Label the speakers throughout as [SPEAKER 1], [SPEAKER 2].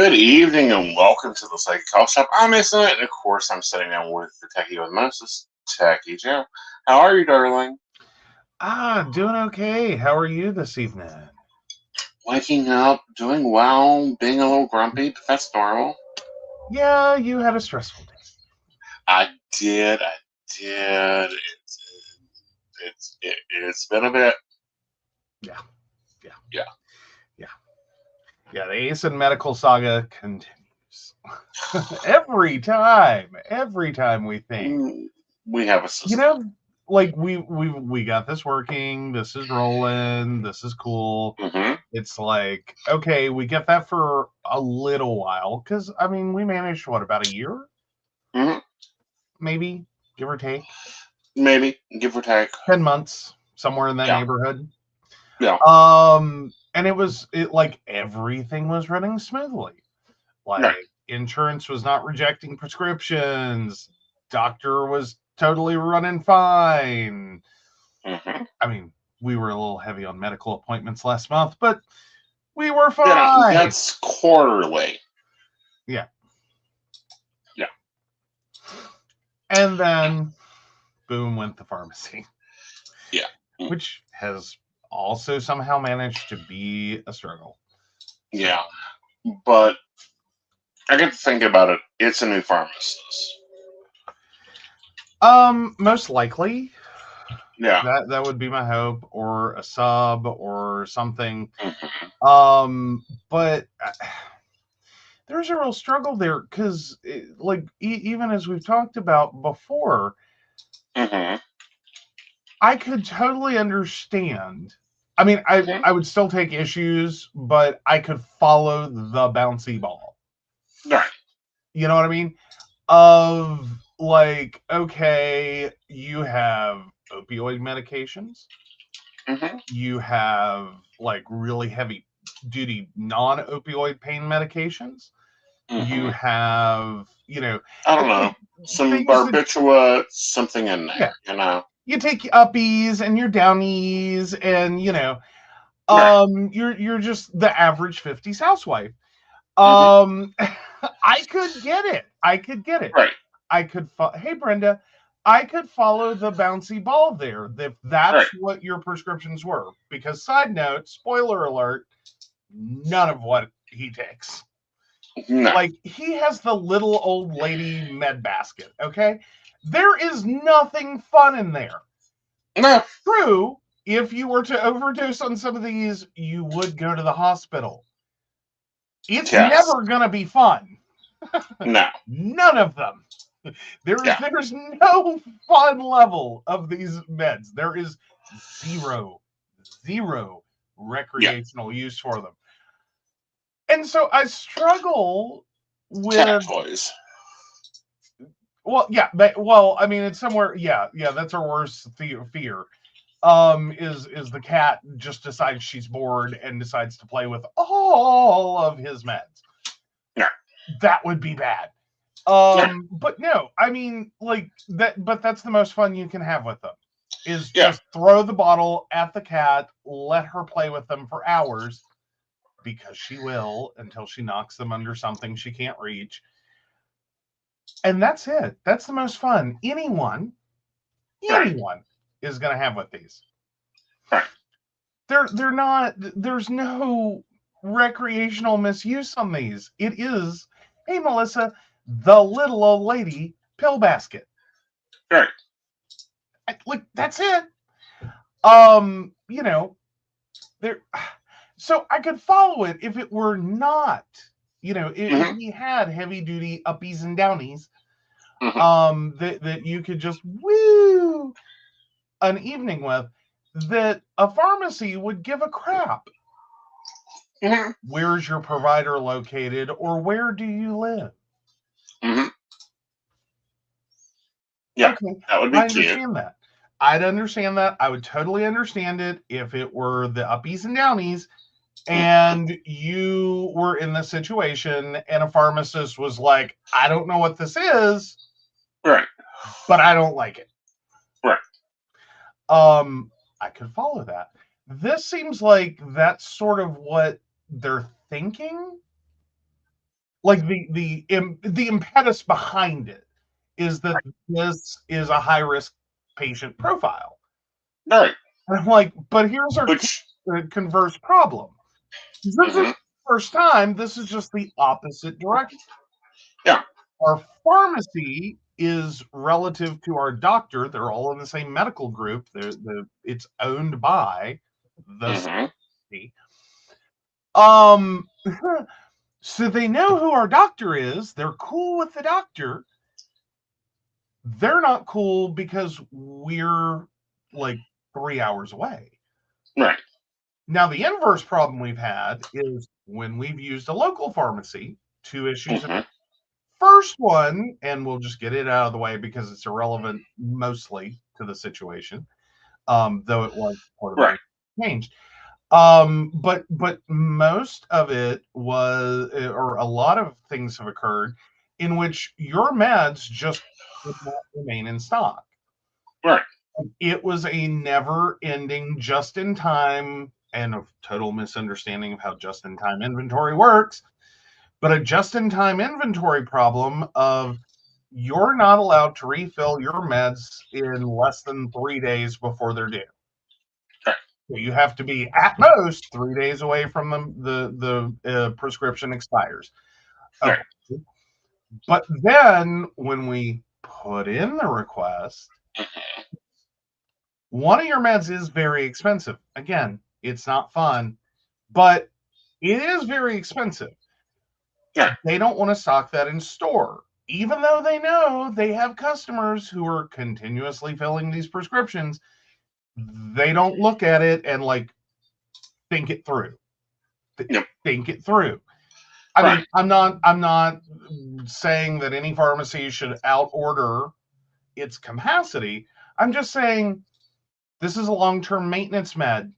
[SPEAKER 1] Good evening and welcome to the Psychic Coffee Shop. I'm Aeson Knight, and of course I'm sitting down with the Techie with Moses, Techie Joe. How are you, darling?
[SPEAKER 2] Doing okay. How are you this evening?
[SPEAKER 1] Waking up, doing well, being a little grumpy, but that's normal.
[SPEAKER 2] Yeah, you had a stressful day.
[SPEAKER 1] I did. It's been a bit.
[SPEAKER 2] Yeah.
[SPEAKER 1] Yeah.
[SPEAKER 2] The Aeson medical saga continues. every time we think,
[SPEAKER 1] We have a system.
[SPEAKER 2] like we got this working, this is rolling, this is cool.
[SPEAKER 1] Mm-hmm.
[SPEAKER 2] It's like, okay, we get that for a little while, because I mean we managed about a year?
[SPEAKER 1] Mm-hmm.
[SPEAKER 2] Maybe, give or take.
[SPEAKER 1] Maybe, give or take.
[SPEAKER 2] 10 months, somewhere in that
[SPEAKER 1] Yeah.
[SPEAKER 2] neighborhood.
[SPEAKER 1] Yeah.
[SPEAKER 2] And it like everything was running smoothly. Like,
[SPEAKER 1] right.
[SPEAKER 2] Insurance was not rejecting prescriptions. Doctor was totally running fine.
[SPEAKER 1] Mm-hmm.
[SPEAKER 2] I mean, we were a little heavy on medical appointments last month, but we were fine.
[SPEAKER 1] Yeah, that's quarterly.
[SPEAKER 2] Yeah.
[SPEAKER 1] Yeah.
[SPEAKER 2] And then, boom, went the pharmacy.
[SPEAKER 1] Yeah.
[SPEAKER 2] Which has also somehow managed to be a struggle.
[SPEAKER 1] Yeah. But I get to think about it. It's a new pharmacist.
[SPEAKER 2] Most likely.
[SPEAKER 1] Yeah.
[SPEAKER 2] That would be my hope, or a sub or something.
[SPEAKER 1] Mm-hmm.
[SPEAKER 2] But there's a real struggle there, because like even as we've talked about before,
[SPEAKER 1] Mm-hmm.
[SPEAKER 2] I could totally understand. I mean, I would still take issues, but I could follow the bouncy ball.
[SPEAKER 1] Right.
[SPEAKER 2] You know what I mean? Of like, okay, you have opioid medications.
[SPEAKER 1] Mm-hmm.
[SPEAKER 2] You have like really heavy duty non-opioid pain medications.
[SPEAKER 1] Mm-hmm.
[SPEAKER 2] You have,
[SPEAKER 1] I don't know, some barbiturate, something in there.
[SPEAKER 2] Yeah. You take your uppies and your downies, and
[SPEAKER 1] right.
[SPEAKER 2] you're just the average 50s housewife.
[SPEAKER 1] Mm-hmm.
[SPEAKER 2] I could get it.
[SPEAKER 1] Right.
[SPEAKER 2] I could. Hey, Brenda, I could follow the bouncy ball there if that's
[SPEAKER 1] right.
[SPEAKER 2] what your prescriptions were. Because, side note, spoiler alert, none of what he takes.
[SPEAKER 1] No.
[SPEAKER 2] Like, he has the little old lady med basket. Okay, there is nothing fun in there.
[SPEAKER 1] No.
[SPEAKER 2] True, if you were to overdose on some of these, you would go to the hospital. It's never gonna be fun.
[SPEAKER 1] No.
[SPEAKER 2] None of them. There's no fun level of these meds. There is zero recreational use for them. And so I struggle with
[SPEAKER 1] cat toys.
[SPEAKER 2] Well, yeah, well, I mean, it's somewhere. Yeah, that's our worst fear. Is the cat just decides she's bored and decides to play with all of his meds.
[SPEAKER 1] No.
[SPEAKER 2] That would be bad. But no, I mean, like that. But that's the most fun you can have with them. Is just throw the bottle at the cat, let her play with them for hours, because she will, until she knocks them under something she can't reach. And that's it. That's the most fun anyone is going to have with these.
[SPEAKER 1] Right.
[SPEAKER 2] They're not. There's no recreational misuse on these. It is, hey Melissa, the little old lady pill basket.
[SPEAKER 1] Right.
[SPEAKER 2] Like, that's it. There. So I could follow it if it were not. If he had heavy duty uppies and downies, that you could just woo an evening with, that a pharmacy would give a crap.
[SPEAKER 1] Mm-hmm.
[SPEAKER 2] Where's your provider located, or where do you live?
[SPEAKER 1] Mm-hmm. Yeah, okay, that would be
[SPEAKER 2] understand that. I'd understand that. I would totally understand it if it were the uppies and downies, and you were in this situation, and a pharmacist was like, I don't know what this is,
[SPEAKER 1] right,
[SPEAKER 2] but I don't like it.
[SPEAKER 1] Right.
[SPEAKER 2] I could follow that. This seems like that's sort of what they're thinking. like the impetus behind it is that this is a high risk patient profile.
[SPEAKER 1] Right.
[SPEAKER 2] And I'm like, but here's our converse problem. This is the first time. This is just the opposite direction.
[SPEAKER 1] Yeah.
[SPEAKER 2] Our pharmacy is relative to our doctor. They're all in the same medical group. It's owned by the city. So they know who our doctor is. They're cool with the doctor. They're not cool because we're like 3 hours away.
[SPEAKER 1] Right.
[SPEAKER 2] Now, the inverse problem we've had is when we've used a local pharmacy, 2 issues. First one, and we'll just get it out of the way because it's irrelevant mostly to the situation, though it was part of the change. But most of it was, or a lot of things have occurred in which your meds just did not remain in stock.
[SPEAKER 1] Right.
[SPEAKER 2] It was a never-ending just-in-time, and a total misunderstanding of how just-in-time inventory works, but a just-in-time inventory problem of you're not allowed to refill your meds in less than 3 days before they're due. So you have to be at most 3 days away from the prescription expires. Okay. But then when we put in the request, one of your meds is very expensive. Again, it's not fun, but it is very expensive.
[SPEAKER 1] Yeah.
[SPEAKER 2] They don't want to stock that in store, even though they know they have customers who are continuously filling these prescriptions. They don't look at it and like think it through. Think it through. I mean, I'm not saying that any pharmacy should out order its capacity. I'm just saying this is a long-term maintenance med.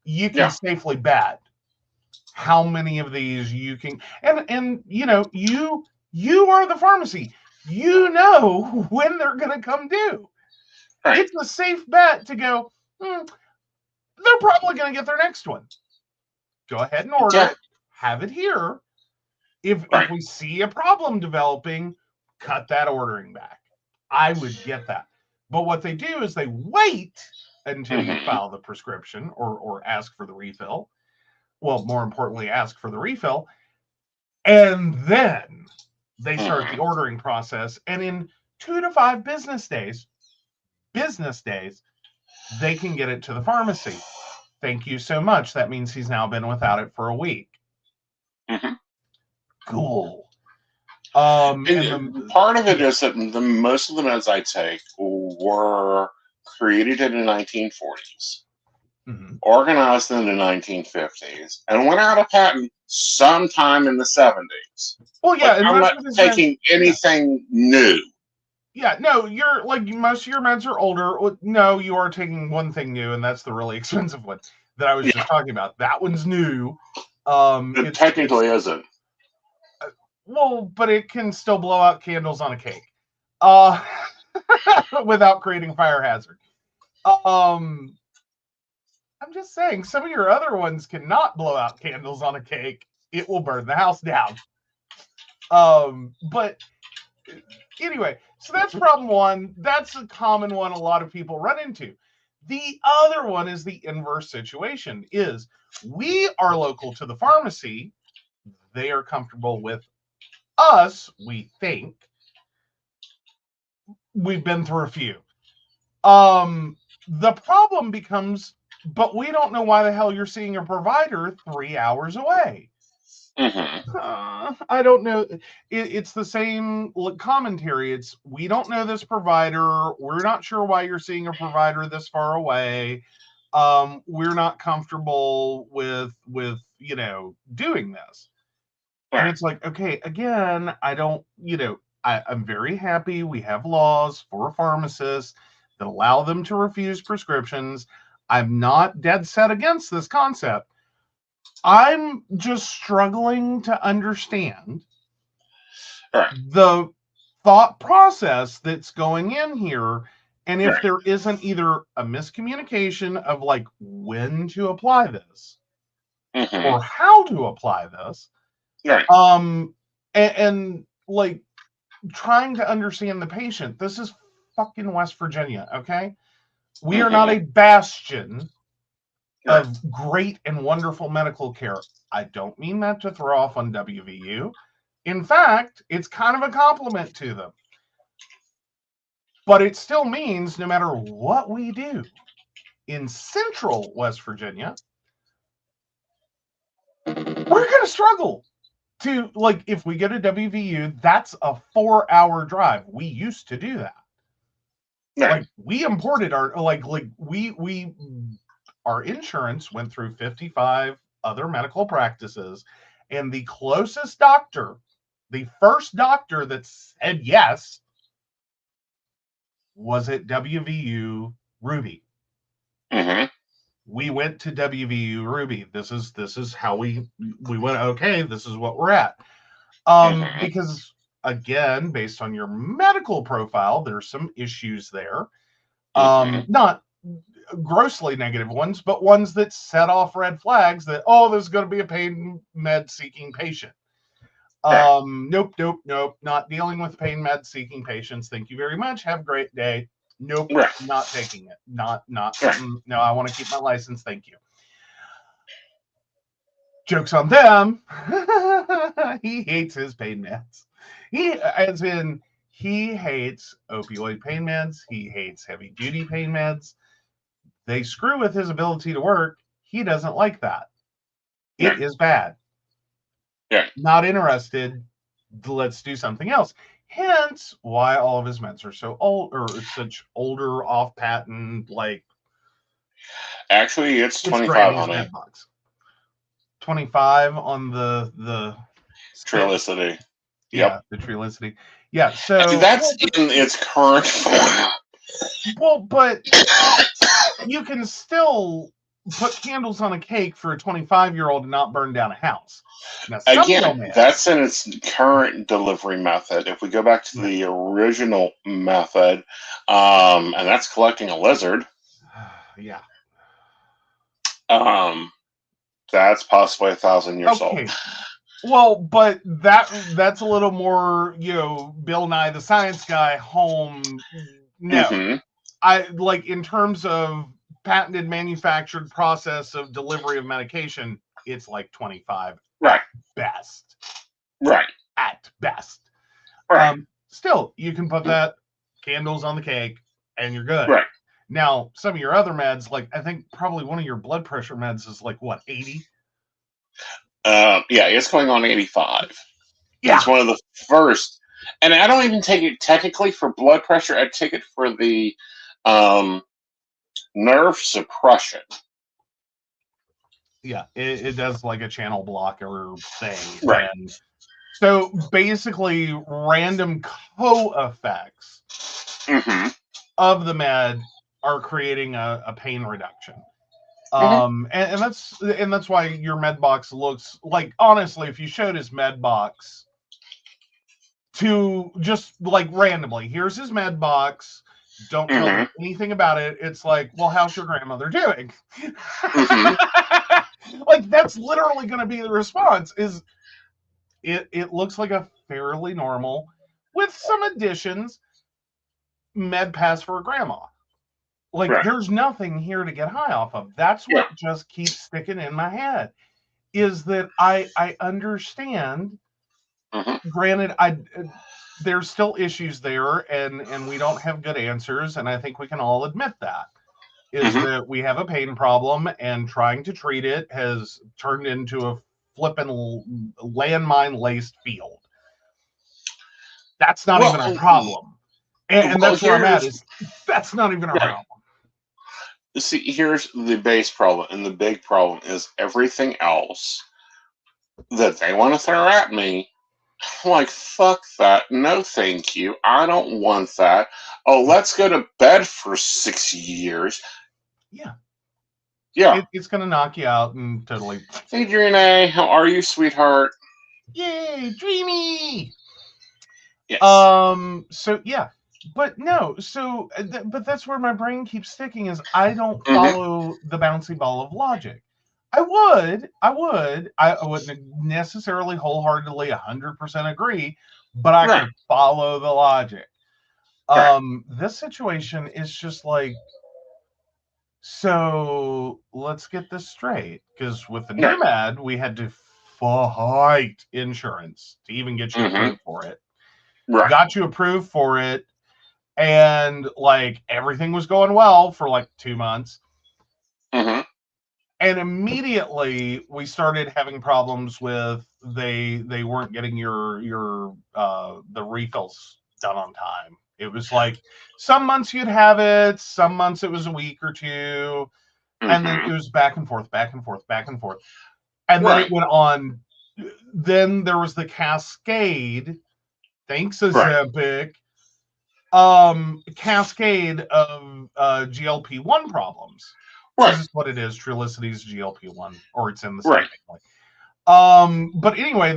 [SPEAKER 2] You can safely bet how many of these you can, and you know, you are the pharmacy. You know when they're going to come due. Right. It's a safe bet to go, they're probably going to get their next one. Go ahead and order it. Have it here. If we see a problem developing, cut that ordering back. I would get that. But what they do is they wait until you file the prescription or ask for the refill. Well, more importantly, ask for the refill. And then they start the ordering process. And in 2 to 5 business days, they can get it to the pharmacy. Thank you so much. That means he's now been without it for a week. Cool.
[SPEAKER 1] And part of it is that most of the meds I take were created in the 1940s, organized in the 1950s, and went out of patent sometime in the 70s.
[SPEAKER 2] Well, yeah,
[SPEAKER 1] I'm not taking anything new.
[SPEAKER 2] Yeah, no, you're like most of your meds are older. No, you are taking one thing new, and that's the really expensive one that I was just talking about. That one's new.
[SPEAKER 1] It technically isn't.
[SPEAKER 2] Well, but it can still blow out candles on a cake without creating a fire hazard. I'm just saying, some of your other ones cannot blow out candles on a cake. It will burn the house down. But anyway, so that's problem one. That's a common one a lot of people run into. The other one is the inverse situation, is we are local to the pharmacy. They are comfortable with us, we think. We've been through a few. The problem becomes, but we don't know why the hell you're seeing a provider 3 hours away. I don't know. It's the same commentary. It's, we don't know this provider. We're not sure why you're seeing a provider this far away. We're not comfortable with doing this. And it's like, okay, again, I don't, I'm very happy we have laws for pharmacists that allow them to refuse prescriptions. I'm not dead set against this concept. I'm just struggling to understand the thought process that's going in here. And if there isn't either a miscommunication of like when to apply this or how to apply this, and like trying to understand the patient. This is fucking West Virginia, okay? We are not a bastion of great and wonderful medical care. I don't mean that to throw off on WVU. In fact, it's kind of a compliment to them. But it still means no matter what we do in central West Virginia, we're going to struggle to, like, if we go to WVU, that's a 4-hour drive. We used to do that. Like, we imported our, we our insurance went through 55 other medical practices, and the closest doctor, the first doctor that said yes, was at WVU Ruby. We went to WVU Ruby. This is how we went. Okay, this is what we're at. Because again, based on your medical profile, there's some issues there. Not grossly negative ones, but ones that set off red flags that, oh, this is going to be a pain med seeking patient. Nope. Not dealing with pain med seeking patients. Thank you very much. Have a great day. Nope. Not taking it. Not. No, I want to keep my license. Thank you. Joke's on them. He hates his pain meds. He hates opioid pain meds. He hates heavy duty pain meds. They screw with his ability to work. He doesn't like that. It is bad. Not interested. Let's do something else. Hence why all of his meds are so old, or such older, off patent. Like,
[SPEAKER 1] actually, it's 25 on it.
[SPEAKER 2] 25 on the
[SPEAKER 1] Trilicity.
[SPEAKER 2] Yeah, the Trilicity. Yeah, so
[SPEAKER 1] that's in its current form.
[SPEAKER 2] Well, but you can still put candles on a cake for a 25-year-old and not burn down a house. Now,
[SPEAKER 1] again, that's in its current delivery method. If we go back to the original method, and that's collecting a lizard.
[SPEAKER 2] Yeah.
[SPEAKER 1] That's possibly 1,000 years old.
[SPEAKER 2] Well, but that's a little more, Bill Nye the Science Guy home. No. I like, in terms of patented manufactured process of delivery of medication, it's like 25 at best. At best. Still, you can put that candles on the cake and you're good. Now, some of your other meds, like, I think probably one of your blood pressure meds is like, what, 80?
[SPEAKER 1] Yeah, it's going on 85. Yeah. It's one of the first. And I don't even take it technically for blood pressure. I take it for the nerve suppression.
[SPEAKER 2] Yeah, it does like a channel blocker thing. And so basically, random co-effects of the med are creating a pain reduction. And that's why your med box looks like, honestly, if you showed his med box to just like randomly, here's his med box, don't tell me anything about it, it's like, well, how's your grandmother doing? Like, that's literally going to be the response. Is it looks like a fairly normal, with some additions, med pass for a grandma. Like, there's nothing here to get high off of. That's what just keeps sticking in my head, is that I understand. Granted, there's still issues there, and we don't have good answers, and I think we can all admit that. Is that we have a pain problem, and trying to treat it has turned into a flippin' landmine-laced field. That's not even our problem. And that's where I'm at, is that's not even our problem.
[SPEAKER 1] See, here's the base problem, and the big problem is everything else that they want to throw at me. I'm like, fuck that. No, thank you. I don't want that. Oh, let's go to bed for 6 years. Yeah.
[SPEAKER 2] It's going to knock you out and totally.
[SPEAKER 1] Hey, Adrienne, how are you, sweetheart?
[SPEAKER 2] Yay, dreamy.
[SPEAKER 1] Yes.
[SPEAKER 2] So, yeah. But no, so, but that's where my brain keeps sticking, is I don't follow the bouncy ball of logic. I wouldn't necessarily wholeheartedly 100% agree, but I could follow the logic. This situation is just like, so let's get this straight, because with the new med, we had to fight insurance to even get you approved for it. Got you approved for it, and like everything was going well for like 2 months. And immediately we started having problems with they weren't getting your the refills done on time. It was like some months you'd have it, some months it was a week or two, and then it was back and forth. And then it went on. Then there was the cascade. Thanks, Ozempic. Cascade of GLP-1 problems. This is what it is. Trulicity's GLP-1, or it's in the same family. But anyway,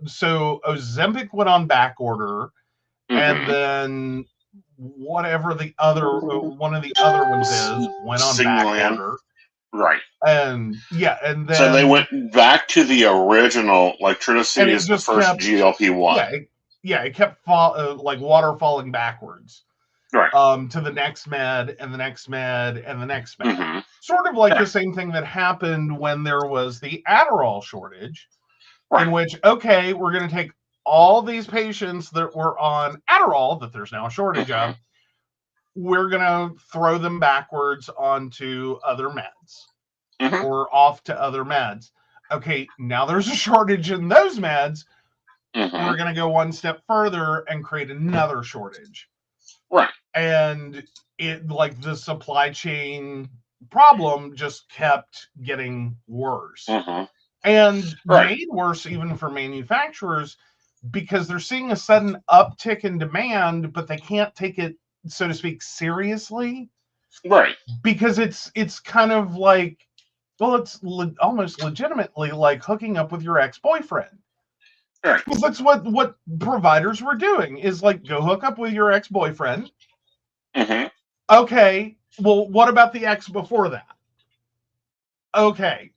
[SPEAKER 2] so Ozempic went on back order, and then whatever the other one of the other ones is went on back order. And and then
[SPEAKER 1] so they went back to the original, like Trulicity is the first GLP-1.
[SPEAKER 2] It kept like water falling backwards. To the next med and the next med and the next med. Sort of like the same thing that happened when there was the Adderall shortage, in which, okay, we're going to take all these patients that were on Adderall that there's now a shortage of, we're going to throw them backwards onto other meds or off to other meds. Okay, now there's a shortage in those meds. We're going to go one step further and create another shortage. And it, like, the supply chain problem just kept getting worse. And made worse even for manufacturers, because they're seeing a sudden uptick in demand, but they can't take it, so to speak, seriously. Because it's kind of like, well, it's almost legitimately like hooking up with your ex-boyfriend. Because that's what providers were doing, is like, go hook up with your ex-boyfriend. Okay, well, what about the ex before that? Okay,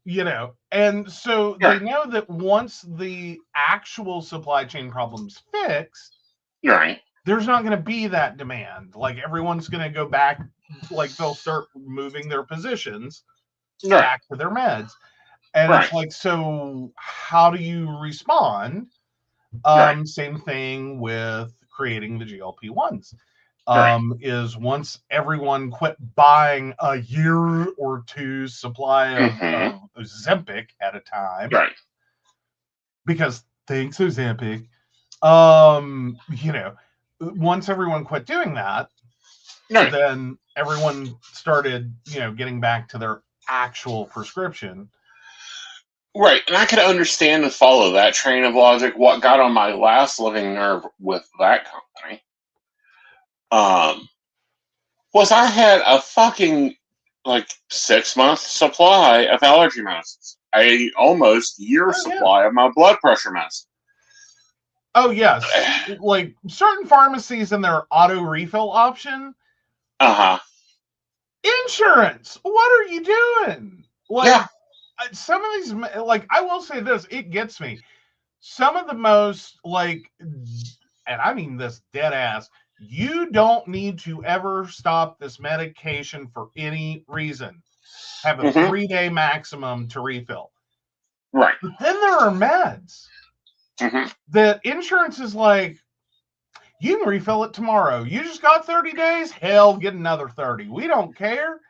[SPEAKER 2] and so they know that once the actual supply chain problem's fixed, there's not going to be that demand. Like, everyone's going to go back, like, they'll start moving their positions back to their meds. And it's like, so how do you respond? Same thing with creating the GLP-1s. Is once everyone quit buying a year or two supply of Ozempic at a time, because thanks Ozempic, once everyone quit doing that, then everyone started, getting back to their actual prescription.
[SPEAKER 1] And I could understand and follow that train of logic. What got on my last living nerve with that company was I had a fucking, like, 6-month supply of allergy medicines, a almost year supply of my blood pressure medicine.
[SPEAKER 2] Oh yes, like certain pharmacies and their auto refill option. Insurance, what are you doing? Like, some of these, like, I will say this, it gets me. Some of the most, like, and I mean this dead ass, you don't need to ever stop this medication for any reason. Have a 3-day maximum to refill. But then there are meds that insurance is like, you can refill it tomorrow. You just got 30 days? Hell, get another 30. We don't care.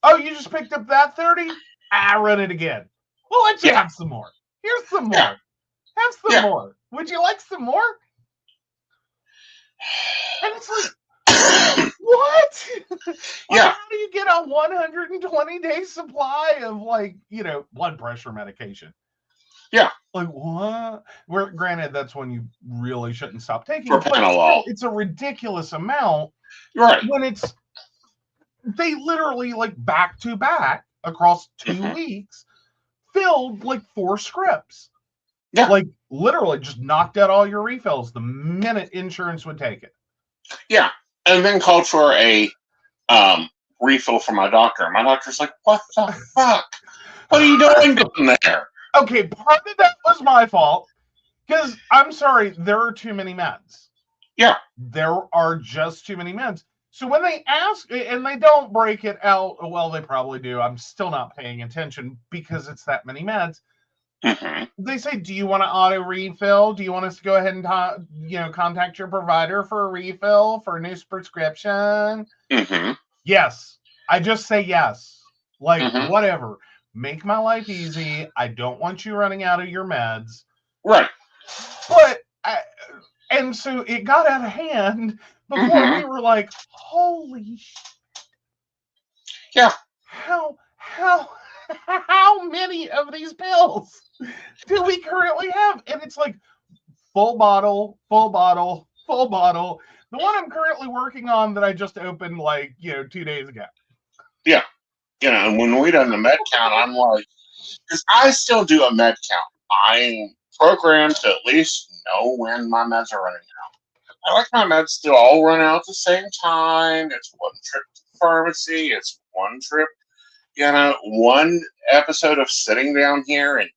[SPEAKER 2] Oh, you just picked up that 30? Run it again. Well, let's have some more. Here's some more. Have some more. Would you like some more? And it's like, what? How do you get a 120-day supply of, like, blood pressure medication? Like, what? Well, granted, that's when you really shouldn't stop taking it. But still, it's a ridiculous amount. When they literally, like, back to back across 2 weeks, filled like 4 scripts. Like, literally just knocked out all your refills the minute insurance would take it.
[SPEAKER 1] And then called for a refill from my doctor. My doctor's like, what the fuck? What are you doing down there?
[SPEAKER 2] Okay, part of that was my fault. Because, I'm sorry, there are too many meds.
[SPEAKER 1] Yeah.
[SPEAKER 2] There are just too many meds. So when they ask, and they don't break it out, well, they probably do. I'm still not paying attention because it's that many meds.
[SPEAKER 1] Mm-hmm.
[SPEAKER 2] They say, do you want to auto refill? Do you want us to go ahead and contact your provider for a refill for a new prescription?
[SPEAKER 1] Mm-hmm.
[SPEAKER 2] Yes. I just say yes. Like, whatever. Make my life easy. I don't want you running out of your meds.
[SPEAKER 1] Right.
[SPEAKER 2] But, and so it got out of hand before we were like, holy shit.
[SPEAKER 1] Yeah.
[SPEAKER 2] How many of these pills do we currently have? And it's like full bottle, full bottle, full bottle. The one I'm currently working on that I just opened 2 days ago.
[SPEAKER 1] Yeah. And when we done the med count, I'm like, because I still do a med count. I'm programmed to at least know when my meds are running out. I like my meds to all run out at the same time. It's one trip to the pharmacy. It's one trip, one episode of sitting down here and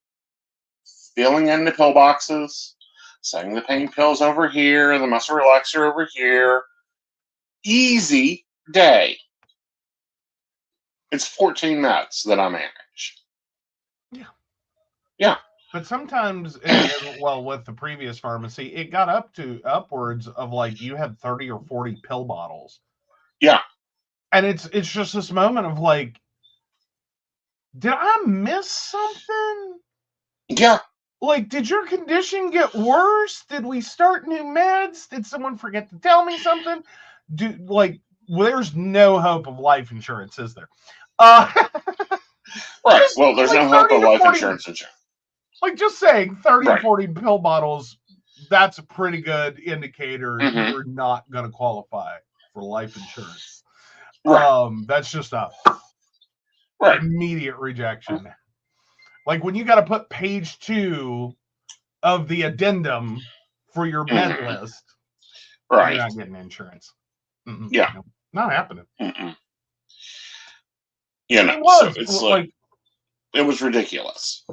[SPEAKER 1] filling in the pill boxes, setting the pain pills over here, the muscle relaxer over here. Easy day. It's 14 meds that I manage.
[SPEAKER 2] Yeah.
[SPEAKER 1] Yeah.
[SPEAKER 2] But sometimes, with the previous pharmacy, it got upwards of you had 30 or 40 pill bottles.
[SPEAKER 1] Yeah.
[SPEAKER 2] And it's just this moment of did I miss something?
[SPEAKER 1] Yeah.
[SPEAKER 2] Did your condition get worse? Did we start new meds? Did someone forget to tell me something? There's no hope of life insurance, is there?
[SPEAKER 1] Right. Well, there's no hope of life insurance.
[SPEAKER 2] Just saying, 30, 40 pill bottles, that's a pretty good indicator you're not going to qualify for life insurance.
[SPEAKER 1] Right.
[SPEAKER 2] That's just a immediate rejection. When you got to put page 2 of the addendum for your med list, you're not getting insurance.
[SPEAKER 1] Yeah.
[SPEAKER 2] No, not happening.
[SPEAKER 1] It was ridiculous.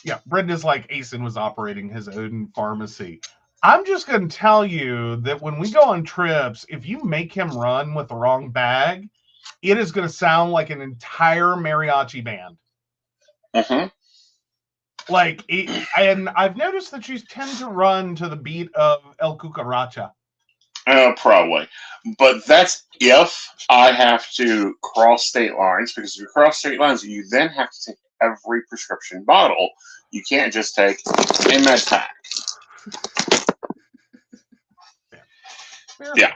[SPEAKER 2] Yeah, Brenda's Aeson was operating his own pharmacy. I'm just going to tell you that when we go on trips, if you make him run with the wrong bag, it is going to sound like an entire mariachi band. And I've noticed that you tend to run to the beat of El Cucaracha.
[SPEAKER 1] Probably. But that's if I have to cross state lines, because if you cross state lines, you then have to take every prescription bottle. You can't just take a med pack. Yeah.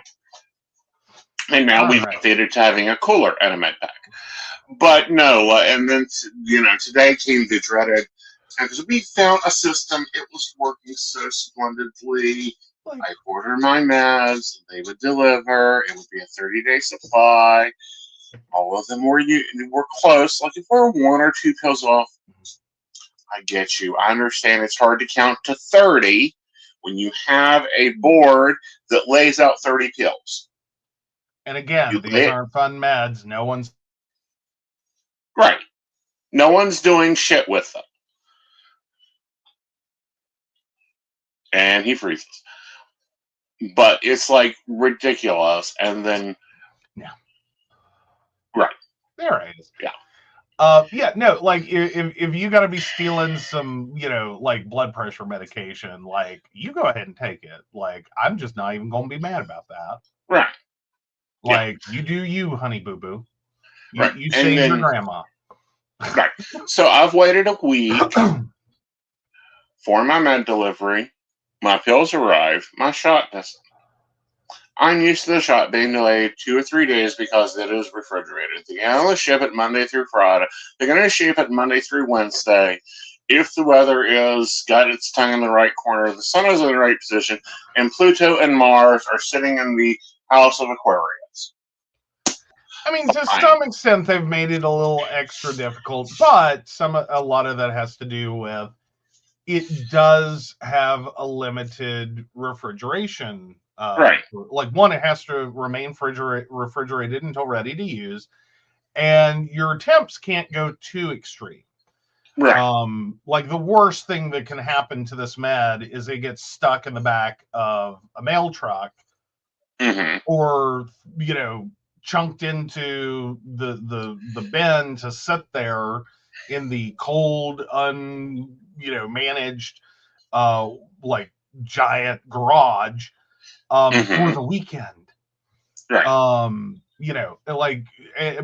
[SPEAKER 1] And now we've updated to having a cooler and a med pack. But no, and then, today came the dreaded, because we found a system, it was working so splendidly. I ordered my meds, they would deliver, it would be a 30-day supply. All of them were close. If we're 1 or 2 pills off, I get you. I understand it's hard to count to 30 when you have a board that lays out 30 pills.
[SPEAKER 2] And again, these aren't fun meds. No one's...
[SPEAKER 1] Right. No one's doing shit with them. And he freezes. But it's ridiculous. And then...
[SPEAKER 2] Yeah.
[SPEAKER 1] Right.
[SPEAKER 2] There it is.
[SPEAKER 1] Yeah.
[SPEAKER 2] If you got to be stealing some, blood pressure medication, you go ahead and take it. I'm just not even going to be mad about that.
[SPEAKER 1] Right.
[SPEAKER 2] You do you, honey boo boo.
[SPEAKER 1] Right.
[SPEAKER 2] You save your grandma.
[SPEAKER 1] Right. So I've waited a week for my med delivery. My pills arrive. My shot doesn't. I'm used to the shot being delayed 2 or 3 days because it is refrigerated. They're going to ship it Monday through Friday. They're going to ship it Monday through Wednesday. If the weather is got its tongue in the right corner, the sun is in the right position, and Pluto and Mars are sitting in the house of Aquarius.
[SPEAKER 2] I mean, to some extent, they've made it a little extra difficult, but a lot of that has to do with it does have a limited refrigeration.
[SPEAKER 1] Right.
[SPEAKER 2] One, it has to remain refrigerated until ready to use. and your temps can't go too extreme.
[SPEAKER 1] Right.
[SPEAKER 2] Like the worst thing that can happen to this med is it gets stuck in the back of a mail truck, or chunked into the bin to sit there in the cold, managed, like giant garage for the weekend.
[SPEAKER 1] Right.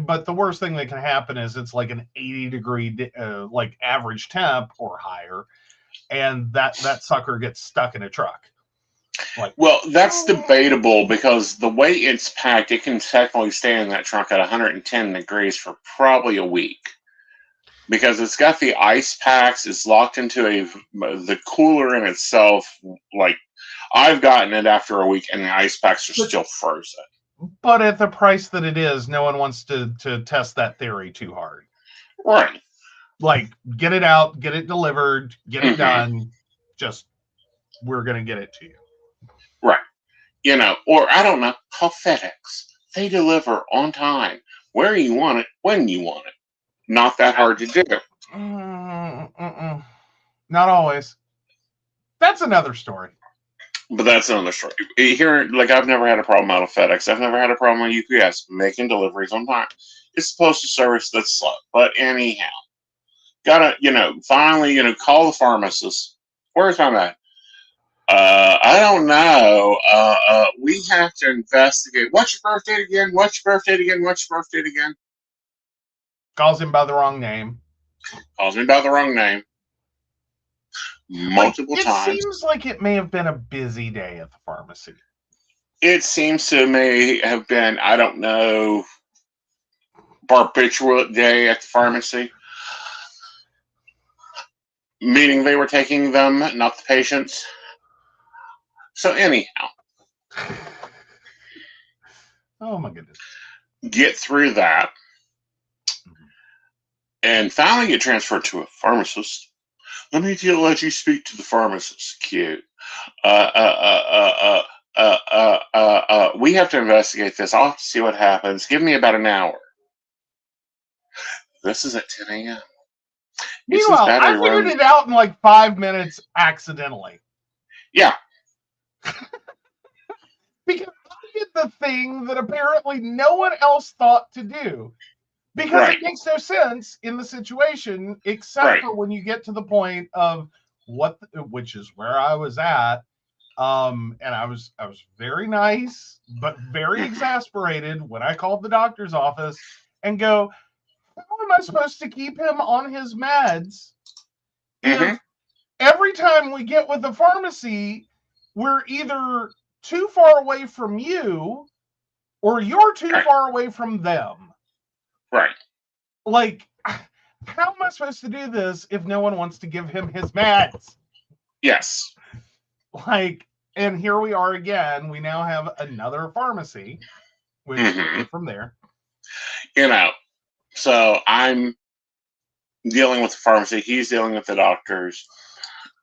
[SPEAKER 2] But the worst thing that can happen is it's like an 80-degree like average temp or higher, and that sucker gets stuck in a truck.
[SPEAKER 1] Well, that's debatable, because the way it's packed, it can technically stay in that truck at 110 degrees for probably a week, because it's got the ice packs. It's locked into the cooler in itself. Like, I've gotten it after a week, and the ice packs are still frozen.
[SPEAKER 2] But at the price that it is, no one wants to test that theory too hard.
[SPEAKER 1] Right.
[SPEAKER 2] Like, get it out, get it delivered, get it done. Just, we're going to get it to you.
[SPEAKER 1] Right. Or I don't know, call FedEx. They deliver on time, where you want it, when you want it. Not that hard to do.
[SPEAKER 2] Not always. That's another story.
[SPEAKER 1] But that's another story. Here, like, I've never had a problem out of FedEx. I've never had a problem with UPS making deliveries on time. It's supposed to service that's slow. But anyhow, gotta, finally, call the pharmacist. Where's my med? I don't know. We have to investigate. What's your birth date again? What's your birth date again? What's your birth date again?
[SPEAKER 2] Calls him by the wrong name.
[SPEAKER 1] Calls me by the wrong name. Multiple times.
[SPEAKER 2] It seems like it may have been a busy day at the pharmacy.
[SPEAKER 1] It seems to may have been, I don't know, barbiturate day at the pharmacy. Meaning they were taking them, not the patients. So anyhow.
[SPEAKER 2] Oh my goodness.
[SPEAKER 1] Get through that. And finally get transferred to a pharmacist. Let you speak to the pharmacist. Cute. We have to investigate this. I'll have to see what happens. Give me about an hour. This is at 10 a.m.
[SPEAKER 2] Meanwhile, I figured it out in like 5 minutes accidentally.
[SPEAKER 1] Yeah.
[SPEAKER 2] Because I did the thing that apparently no one else thought to do. Because it makes no sense in the situation, except for when you get to the point of which is where I was at. And I was very nice, but very exasperated when I called the doctor's office and go, how am I supposed to keep him on his meds if every time we get with the pharmacy, we're either too far away from you or you're too far away from them?
[SPEAKER 1] Right.
[SPEAKER 2] Like, how am I supposed to do this if no one wants to give him his meds?
[SPEAKER 1] Yes.
[SPEAKER 2] Like, and here we are again. We now have another pharmacy, which from there.
[SPEAKER 1] So I'm dealing with the pharmacy. He's dealing with the doctors.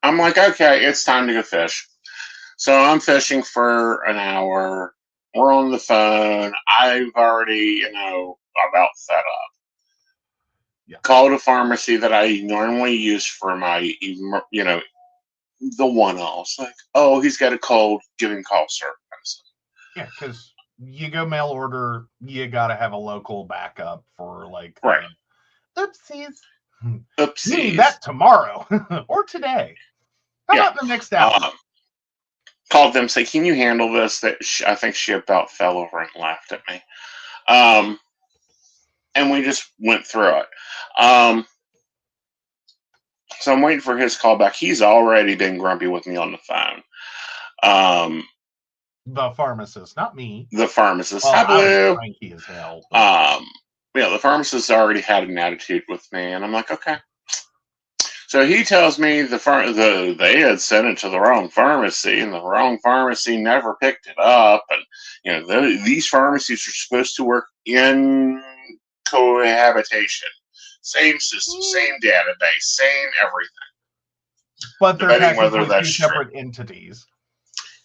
[SPEAKER 1] I'm like, okay, it's time to go fish. So I'm fishing for an hour. We're on the phone. I've already, about set up. Yeah. Called a pharmacy that I normally use for my, the one-offs. Like, oh, he's got a cold, give him cough syrup medicine.
[SPEAKER 2] Yeah, because you go mail order, you got to have a local backup for, like, oopsies.
[SPEAKER 1] Oopsies.
[SPEAKER 2] You need that tomorrow or today. How about the next hour?
[SPEAKER 1] Called them, say, can you handle this? I think she about fell over and laughed at me. And we just went through it. So I'm waiting for his call back. He's already been grumpy with me on the phone.
[SPEAKER 2] The pharmacist, not me.
[SPEAKER 1] The pharmacist.
[SPEAKER 2] Well, I was cranky as hell.
[SPEAKER 1] The pharmacist already had an attitude with me, and I'm like, okay. So he tells me they had sent it to the wrong pharmacy, and the wrong pharmacy never picked it up. And these pharmacies are supposed to work in cohabitation, same system, same database, same everything.
[SPEAKER 2] But they're technically two separate entities.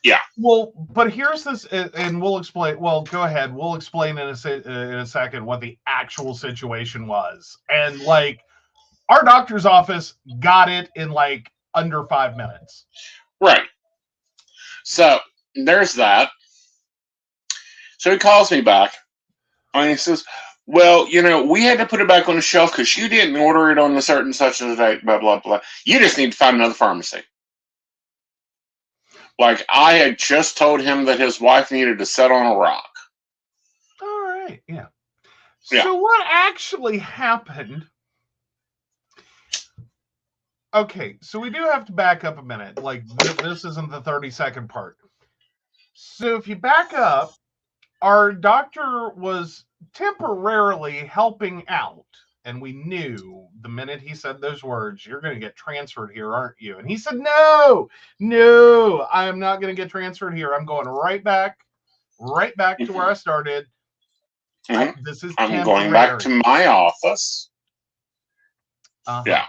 [SPEAKER 1] Yeah.
[SPEAKER 2] Well, but here's this, and we'll explain. Well, go ahead. We'll explain in a second what the actual situation was. And like, our doctor's office got it in like under 5 minutes.
[SPEAKER 1] Right. So there's that. So he calls me back and he says, well, we had to put it back on the shelf because you didn't order it on a certain such and date, blah, blah, blah. You just need to find another pharmacy. Like, I had just told him that his wife needed to sit on a rock.
[SPEAKER 2] All right, yeah. So what actually happened? Okay, so we do have to back up a minute. Like, this isn't the 30-second part. So if you back up, our doctor was temporarily helping out. And we knew the minute he said those words, you're going to get transferred here, aren't you? And he said, no, I am not going to get transferred here. I'm going right back to where I started.
[SPEAKER 1] Mm-hmm.
[SPEAKER 2] This is
[SPEAKER 1] I'm going back to my office. Yeah.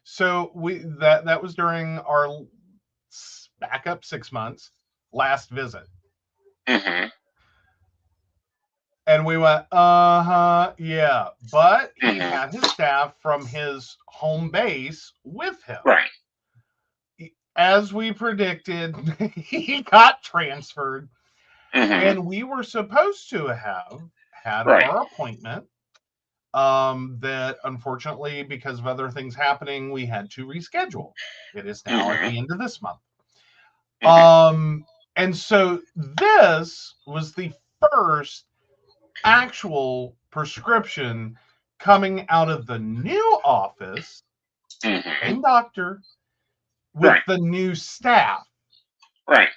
[SPEAKER 2] So that was during our backup 6 months last visit.
[SPEAKER 1] Mm-hmm.
[SPEAKER 2] And we went, yeah. But he had his staff from his home base with him.
[SPEAKER 1] Right.
[SPEAKER 2] As we predicted, he got transferred.
[SPEAKER 1] Mm-hmm.
[SPEAKER 2] And we were supposed to have had our appointment. That unfortunately, because of other things happening, we had to reschedule. It is now at the end of this month. And so this was the first actual prescription coming out of the new office and doctor with the new staff.
[SPEAKER 1] Right.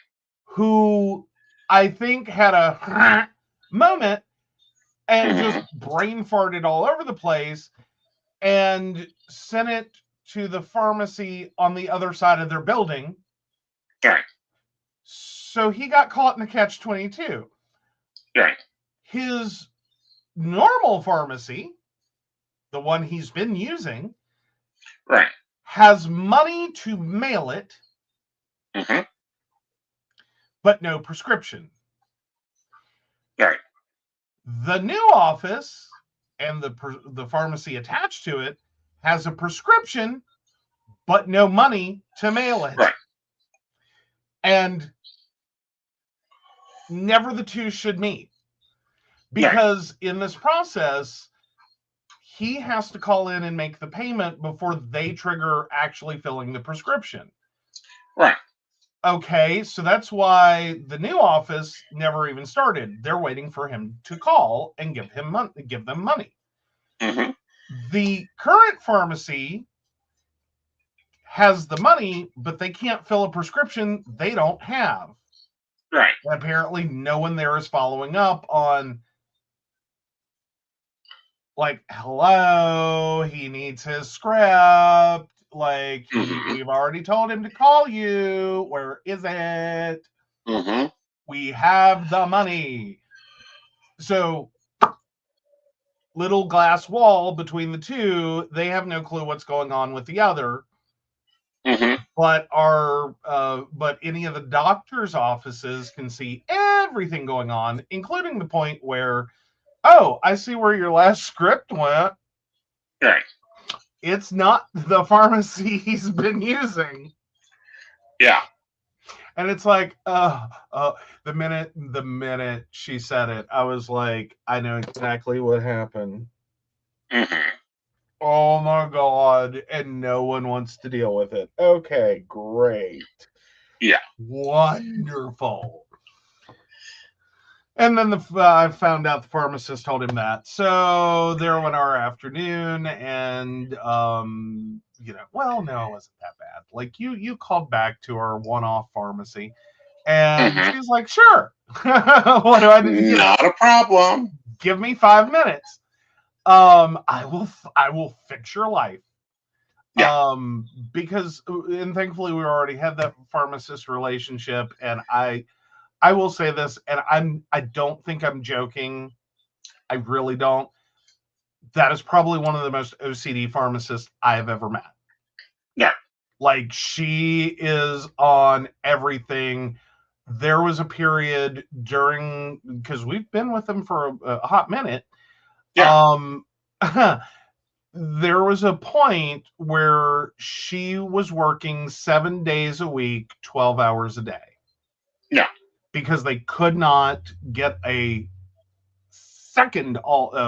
[SPEAKER 2] Who I think had a moment and just brain farted all over the place and sent it to the pharmacy on the other side of their building.
[SPEAKER 1] Right.
[SPEAKER 2] So he got caught in a catch-22.
[SPEAKER 1] Right.
[SPEAKER 2] His normal pharmacy, the one he's been using, has money to mail it, but no prescription.
[SPEAKER 1] Right.
[SPEAKER 2] The new office and the pharmacy attached to it has a prescription, but no money to mail it.
[SPEAKER 1] Right.
[SPEAKER 2] And never the two should meet. Because in this process, he has to call in and make the payment before they trigger actually filling the prescription.
[SPEAKER 1] Right.
[SPEAKER 2] Okay, so that's why the new office never even started. They're waiting for him to call and give them money. The current pharmacy has the money, but they can't fill a prescription they don't have.
[SPEAKER 1] Right.
[SPEAKER 2] And apparently no one there is following up on, like, hello, he needs his script. Like, we've already told him to call you. Where is it? We have the money. So, little glass wall between the two. They have no clue what's going on with the other. But but any of the doctor's offices can see everything going on, including the point where, oh, I see where your last script went.
[SPEAKER 1] Right.
[SPEAKER 2] It's not the pharmacy he's been using.
[SPEAKER 1] Yeah.
[SPEAKER 2] And it's like, the minute she said it, I was like, I know exactly what happened. Oh my God. And no one wants to deal with it. Okay, great.
[SPEAKER 1] Yeah.
[SPEAKER 2] Wonderful. And then I found out the pharmacist told him that. So there went our afternoon, and well, no, it wasn't that bad. Like, you called back to our one-off pharmacy, and she's like, "Sure, what do I do?
[SPEAKER 1] Not a problem.
[SPEAKER 2] Give me 5 minutes. I will fix your life."
[SPEAKER 1] Yeah.
[SPEAKER 2] Because, and thankfully we already had that pharmacist relationship, and I will say this, and I don't think I'm joking. I really don't. That is probably one of the most OCD pharmacists I have ever met.
[SPEAKER 1] Yeah.
[SPEAKER 2] Like, she is on everything. there was a period because we've been with them for a hot minute.
[SPEAKER 1] Yeah.
[SPEAKER 2] There was a point where she was working 7 days a week, 12 hours a day.
[SPEAKER 1] Yeah.
[SPEAKER 2] Because they could not get a second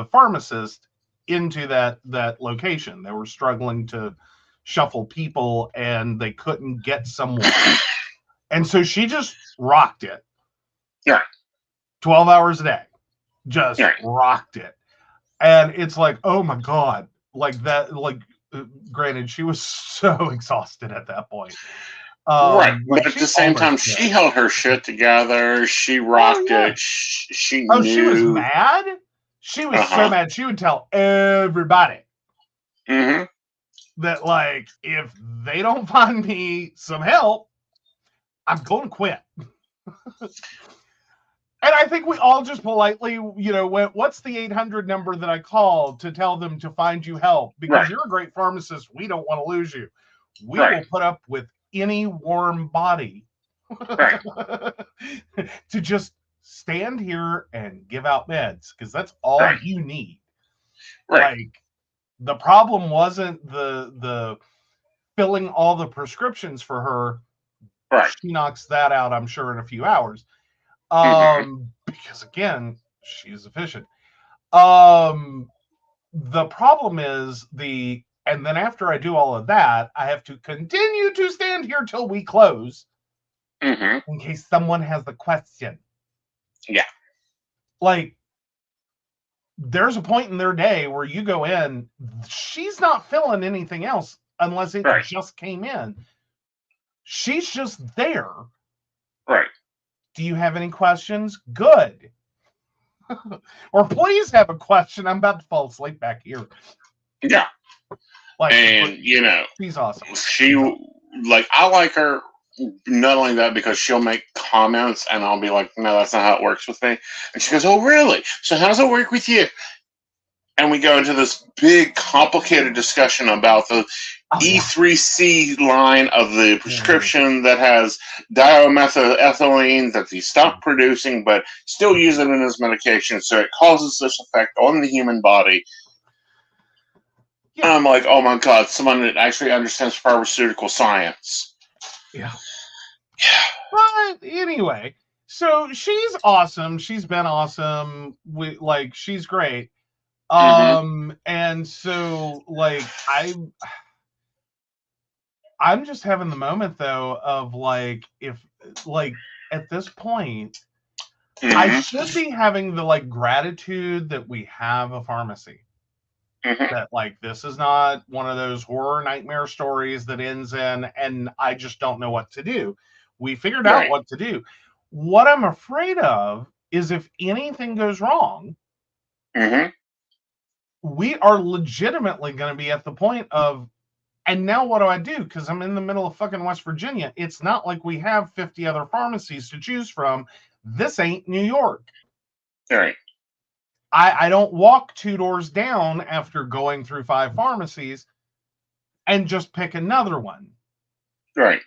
[SPEAKER 2] pharmacist into that location. They were struggling to shuffle people, and they couldn't get someone. And so she just rocked it.
[SPEAKER 1] Yeah.
[SPEAKER 2] 12 hours a day. Just rocked it. And it's like, oh my God. Like that, granted, she was so exhausted at that point.
[SPEAKER 1] Right. But at the same time, she held her shit together. She rocked it. She knew.
[SPEAKER 2] She was mad? She was so mad. She would tell everybody that, like, if they don't find me some help, I'm going to quit. And I think we all just politely, went, what's the 800 number that I called to tell them to find you help? Because you're a great pharmacist. We don't want to lose you. We will put up with any warm body to just stand here and give out meds, because that's all you need. Like, the problem wasn't the filling all the prescriptions for her. She knocks that out, I'm sure, in a few hours. Because again, she's efficient. The problem is and then after I do all of that, I have to continue to stand here till we close in case someone has the question.
[SPEAKER 1] Yeah.
[SPEAKER 2] Like, there's a point in their day where you go in, she's not filling anything else unless it just came in. She's just there.
[SPEAKER 1] Right.
[SPEAKER 2] Do you have any questions? Good. Or please have a question. I'm about to fall asleep back here.
[SPEAKER 1] Yeah. And,
[SPEAKER 2] she's awesome.
[SPEAKER 1] I like her, not only that, because she'll make comments and I'll be like, no, that's not how it works with me. And she goes, oh, really? So how does it work with you? And we go into this big, complicated discussion about the E3C line of the prescription that has dimethylethylamine that they stopped producing, but still use it in as medication, so it causes this effect on the human body. Yeah. And I'm like, oh my God, someone that actually understands pharmaceutical science.
[SPEAKER 2] Yeah. But anyway, so she's awesome. She's been awesome. She's great. And so, I'm just having the moment, though, of if at this point, I should be having the gratitude that we have a pharmacy. That this is not one of those horror nightmare stories that ends in, and I just don't know what to do. We figured out what to do. What I'm afraid of is if anything goes wrong, we are legitimately going to be at the point of, and now what do I do? Because I'm in the middle of fucking West Virginia. It's not like we have 50 other pharmacies to choose from. This ain't New York.
[SPEAKER 1] Right.
[SPEAKER 2] I don't walk 2 doors down after going through 5 pharmacies and just pick another one.
[SPEAKER 1] Right.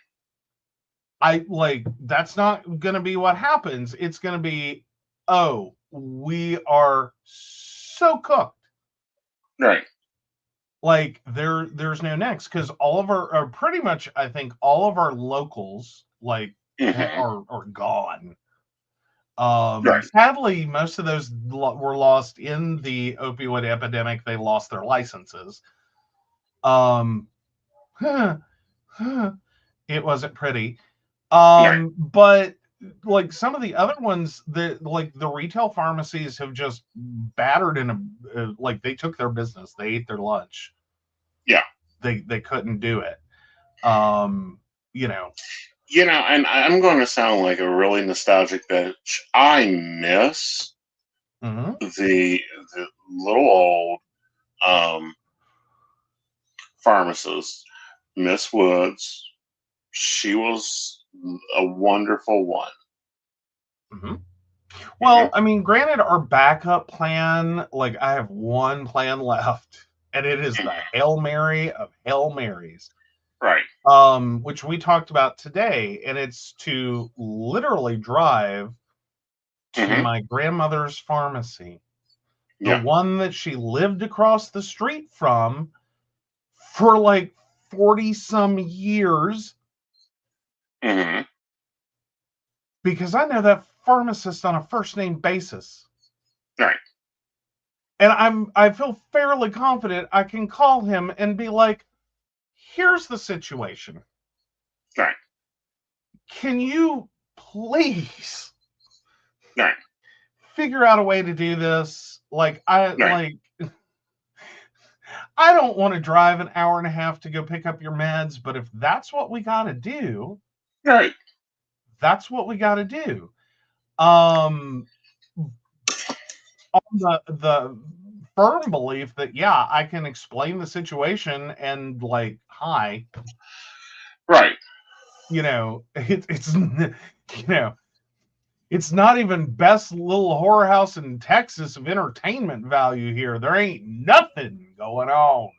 [SPEAKER 2] That's not going to be what happens. It's going to be, we are so cooked.
[SPEAKER 1] Right.
[SPEAKER 2] There's no next, because all of our, pretty much, I think all of our locals are gone. Sadly, most of those were lost in the opioid epidemic. They lost their licenses. It wasn't pretty. But some of the other ones, the retail pharmacies have just battered in they took their business. They ate their lunch.
[SPEAKER 1] Yeah.
[SPEAKER 2] They couldn't do it.
[SPEAKER 1] And I'm going to sound like a really nostalgic bitch. I miss the little old pharmacist, Miss Woods. She was a wonderful one.
[SPEAKER 2] Well, I mean, granted, our backup plan, I have one plan left, and it is the Hail Mary of Hail Marys.
[SPEAKER 1] Right.
[SPEAKER 2] Which we talked about today, and it's to literally drive to my grandmother's pharmacy, the one that she lived across the street from for like 40 some years. Because I know that pharmacist on a first name basis.
[SPEAKER 1] Right.
[SPEAKER 2] And I feel fairly confident I can call him and be like, here's the situation.
[SPEAKER 1] Right.
[SPEAKER 2] Can you please
[SPEAKER 1] right.
[SPEAKER 2] figure out a way to do this? Like I don't want to drive an hour and a half to go pick up your meds, but if that's what we got to do,
[SPEAKER 1] right.
[SPEAKER 2] That's what we got to do. On the firm belief that I can explain the situation and like, hi,
[SPEAKER 1] right.
[SPEAKER 2] It's it's not even best little whorehouse in Texas of entertainment value here. There ain't nothing going on.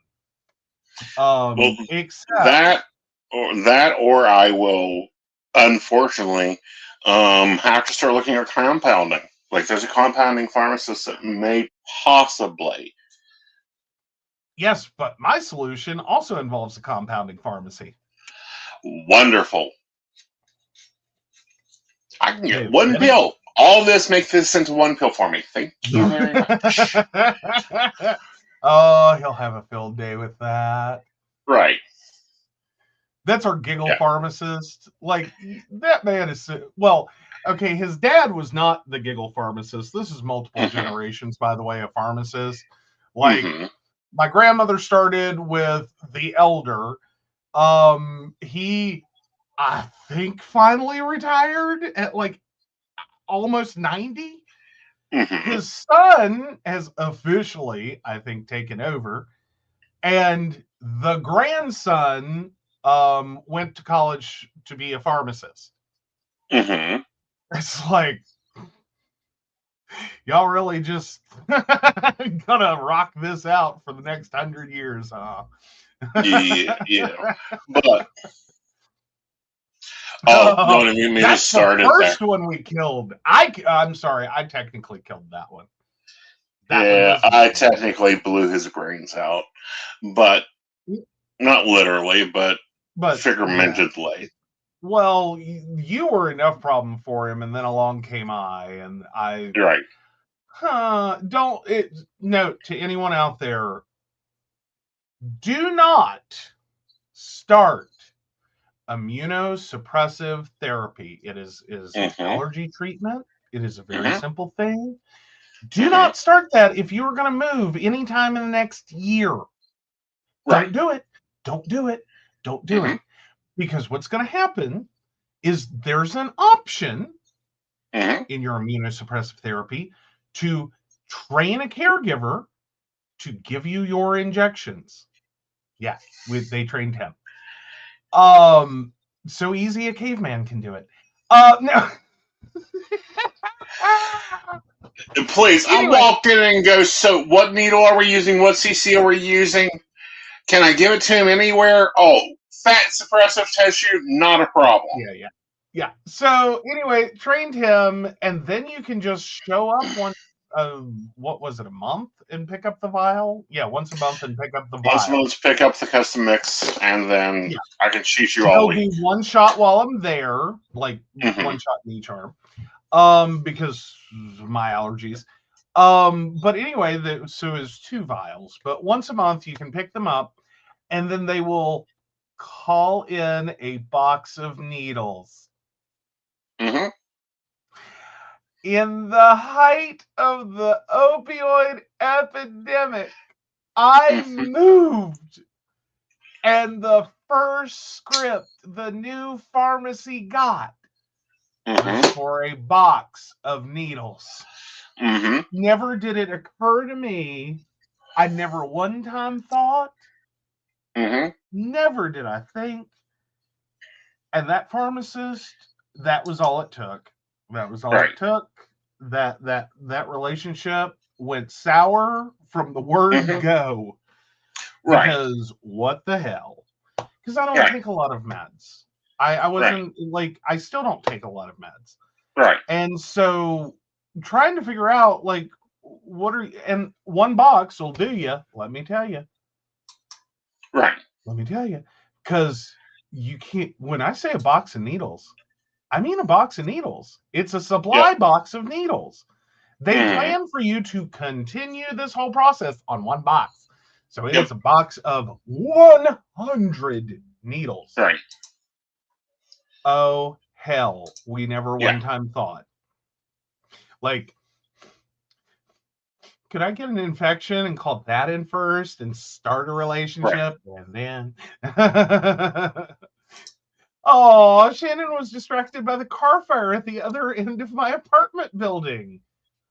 [SPEAKER 1] Well,
[SPEAKER 2] Except
[SPEAKER 1] that or I will unfortunately have to start looking at compounding. Like there's a compounding pharmacist that may possibly.
[SPEAKER 2] Yes, but my solution also involves a compounding pharmacy.
[SPEAKER 1] Wonderful. I can get one pill. All this, make this into one pill for me. Thank you very much.
[SPEAKER 2] Oh, he'll have a field day with that.
[SPEAKER 1] Right.
[SPEAKER 2] That's our giggle pharmacist. Like, that man is... Well, okay, his dad was not the giggle pharmacist. This is multiple generations, by the way, of pharmacists. Like, my grandmother started with the elder. He, I think, finally retired at, like, almost 90. His son has officially, I think, taken over. And the grandson went to college to be a pharmacist. It's like, y'all really just gonna rock this out for the next 100 years, huh?
[SPEAKER 1] yeah. But don't even me to start it.
[SPEAKER 2] That's the first one we killed. I'm sorry, I technically killed that one.
[SPEAKER 1] I technically blew his brains out, but not literally, but figuratively.
[SPEAKER 2] Yeah. Well, you were enough problem for him, and then along came I, and I.
[SPEAKER 1] Right.
[SPEAKER 2] Note to anyone out there: do not start immunosuppressive therapy. It is allergy treatment. It is a very simple thing. Do not start that if you are going to move anytime in the next year. Right. Don't do it. Don't do it. Don't do it. Because what's going to happen is there's an option in your immunosuppressive therapy to train a caregiver to give you your injections. Yeah, they trained him. So easy a caveman can do it. No.
[SPEAKER 1] Please, anyway. I'll walk in and go, so what needle are we using? What CC are we using? Can I give it to him anywhere? Oh, fat suppressive tissue, not a problem.
[SPEAKER 2] Yeah. So anyway, trained him, and then you can just show up what was it, a month and pick up the vial? Yeah, once a month and pick up the vial.
[SPEAKER 1] Once a month, pick up the custom mix, and then I can shoot you all week.
[SPEAKER 2] He'll do one shot while I'm there, like one shot in each arm, because of my allergies. But anyway, so it's 2 vials. But once a month, you can pick them up, and then they will call in a box of needles. In the height of the opioid epidemic, I moved, and the first script the new pharmacy got was for a box of needles. Never did it occur to me. I never one time thought. Never did I think. And that pharmacist, that was all it took. That was all it took. That relationship went sour from the word go. Because what the hell? because I don't take a lot of meds. I wasn't like, I still don't take a lot of meds.
[SPEAKER 1] Right.
[SPEAKER 2] And so trying to figure out like, and one box will do you, let me tell you.
[SPEAKER 1] Right.
[SPEAKER 2] Let me tell you. Because you can't, when I say a box of needles, I mean a box of needles. It's a supply box of needles. They plan for you to continue this whole process on one box. So it is a box of 100 needles.
[SPEAKER 1] Right.
[SPEAKER 2] Oh, hell. We never one time thought. Like, could I get an infection and call that in first and start a relationship? Right. And then... Oh, Shannon was distracted by the car fire at the other end of my apartment building.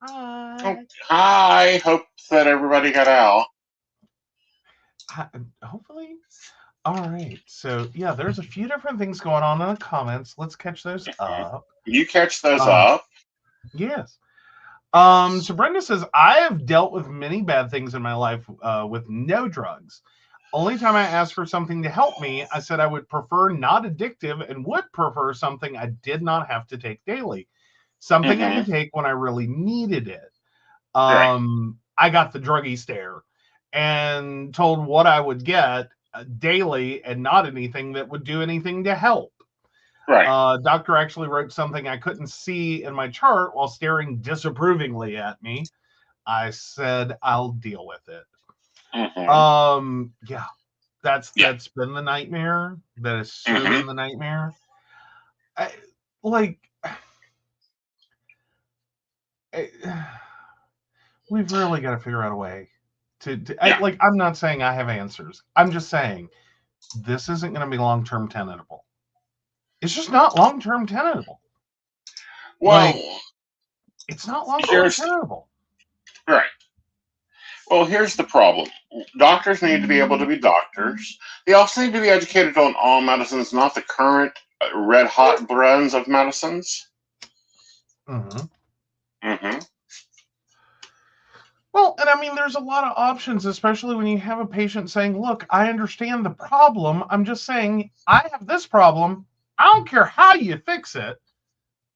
[SPEAKER 2] Hi.
[SPEAKER 1] Hi. Hope that everybody got out.
[SPEAKER 2] Hopefully. All right. So, yeah, there's a few different things going on in the comments. Let's catch those up.
[SPEAKER 1] You catch those up?
[SPEAKER 2] Yes. So Brenda says, I have dealt with many bad things in my life with no drugs. Only time I asked for something to help me, I said I would prefer not addictive and would prefer something I did not have to take daily. Something I could take when I really needed it. I got the druggie stare and told what I would get daily and not anything that would do anything to help.
[SPEAKER 1] Right.
[SPEAKER 2] Doctor actually wrote something I couldn't see in my chart while staring disapprovingly at me. I said, I'll deal with it. Yeah, that's been the nightmare. That has so been the nightmare. We've really got to figure out a way to I'm not saying I have answers. I'm just saying this isn't going to be long-term tenable. It's just not long-term tenable.
[SPEAKER 1] Well,
[SPEAKER 2] it's not long-term tenable.
[SPEAKER 1] Right. Well, here's the problem. Doctors need to be able to be doctors. They also need to be educated on all medicines, not the current red-hot brands of medicines.
[SPEAKER 2] Well, and I mean, there's a lot of options, especially when you have a patient saying, look, I understand the problem. I'm just saying, I have this problem. I don't care how you fix it.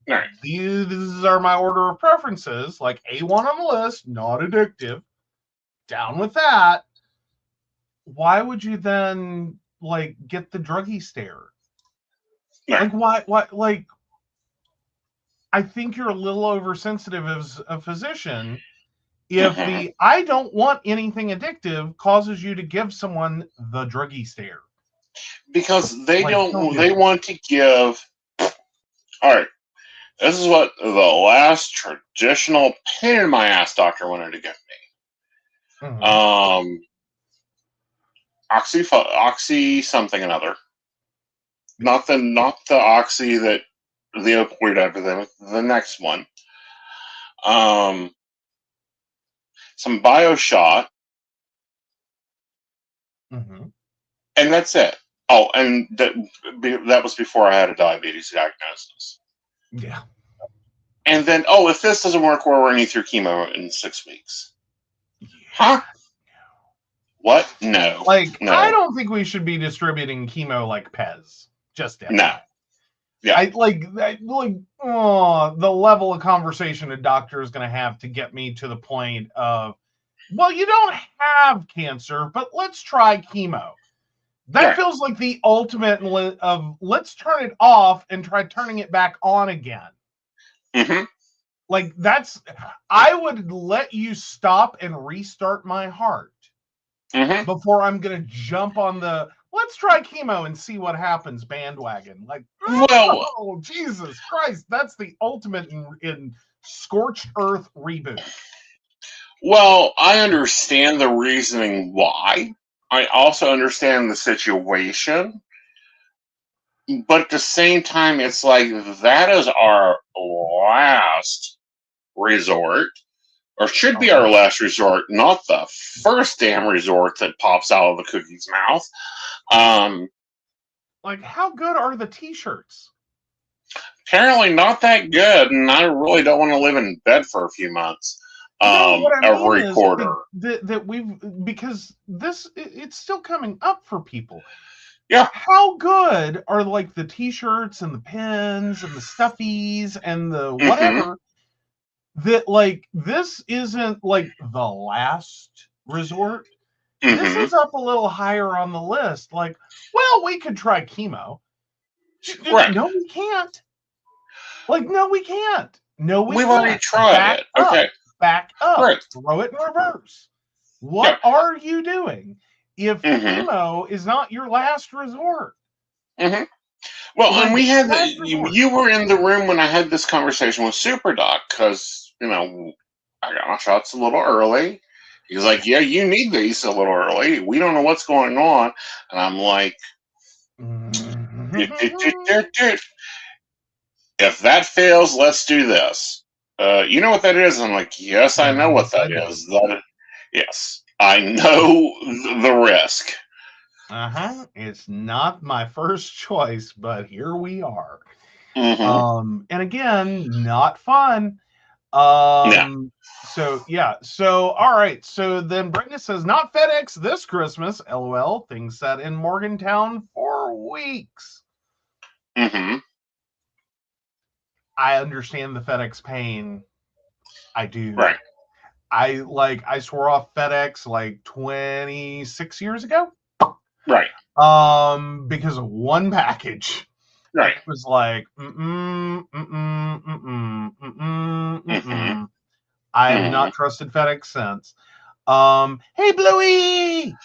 [SPEAKER 1] Right.
[SPEAKER 2] These are my order of preferences, like A1 on the list, not addictive. Down with that. Why would you then get the druggie stare?
[SPEAKER 1] Yeah.
[SPEAKER 2] Why I think you're a little oversensitive as a physician if the I don't want anything addictive causes you to give someone the druggie stare.
[SPEAKER 1] Because they they want to give. All right. This is what the last traditional pain in my ass doctor wanted to give me. Oxy something another. Not the oxy that the opioid epidemic. The next one. Some BioShot. And that's it. Oh, and that was before I had a diabetes diagnosis.
[SPEAKER 2] Yeah.
[SPEAKER 1] And then, if this doesn't work, we're running through chemo in 6 weeks. Yeah. Huh? What? No. No.
[SPEAKER 2] I don't think we should be distributing chemo like Pez. Just yet.
[SPEAKER 1] No. Yeah.
[SPEAKER 2] The level of conversation a doctor is going to have to get me to the point of, well, you don't have cancer, but let's try chemo. That feels like the ultimate of let's turn it off and try turning it back on again. I would let you stop and restart my heart before I'm going to jump on the let's try chemo and see what happens bandwagon. Jesus Christ, that's the ultimate in scorched earth reboot.
[SPEAKER 1] Well, I understand the reasoning why. I also understand the situation. But at the same time, it's like that is our last resort, or should be our last resort, not the first damn resort that pops out of the cookie's mouth.
[SPEAKER 2] How good are the t-shirts?
[SPEAKER 1] Apparently not that good, and I really don't want to live in bed for a few months. Every quarter.
[SPEAKER 2] That we've, because it's still coming up for people.
[SPEAKER 1] Yeah.
[SPEAKER 2] How good are like the t-shirts and the pins and the stuffies and the whatever that like this isn't like the last resort. This is up a little higher on the list. Like, well, we could try chemo.
[SPEAKER 1] Right.
[SPEAKER 2] No, we can't. Like, no, we can't. No, we
[SPEAKER 1] We've
[SPEAKER 2] can't.
[SPEAKER 1] already tried
[SPEAKER 2] Back
[SPEAKER 1] it.
[SPEAKER 2] up.
[SPEAKER 1] Okay.
[SPEAKER 2] Back up.
[SPEAKER 1] Right.
[SPEAKER 2] Throw it in reverse. What are you doing if chemo is not your last resort?
[SPEAKER 1] Well, and we had you were in the room when I had this conversation with Super Doc because I got my shots a little early. He's like, "Yeah, you need these a little early. We don't know what's going on," and I'm like, "If that fails, let's do this." You know what that is? I'm like, "Yes, I know what that is. Yes, I know the risk."
[SPEAKER 2] It's not my first choice, but here we are. And again, not fun. So yeah. So all right. So then Brenda says, not FedEx this Christmas. LOL. Things set in Morgantown for weeks. I understand the FedEx pain. I do.
[SPEAKER 1] Right.
[SPEAKER 2] I swore off FedEx like 26 years ago.
[SPEAKER 1] Right.
[SPEAKER 2] Because of one package.
[SPEAKER 1] Right.
[SPEAKER 2] It was like, I have not trusted FedEx since. Hey, Bluey!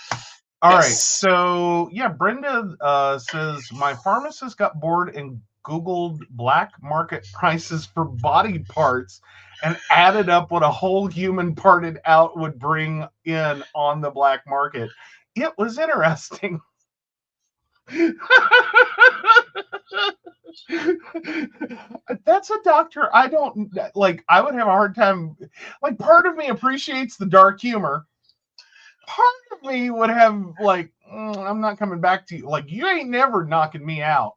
[SPEAKER 2] All right. So, yeah, Brenda says, my pharmacist got bored and Googled black market prices for body parts and added up what a whole human parted out would bring in on the black market. It was interesting. That's a doctor I don't like. I would have a hard time. Like, part of me appreciates the dark humor. Part of me would have like, I'm not coming back to you. Like, you ain't never knocking me out.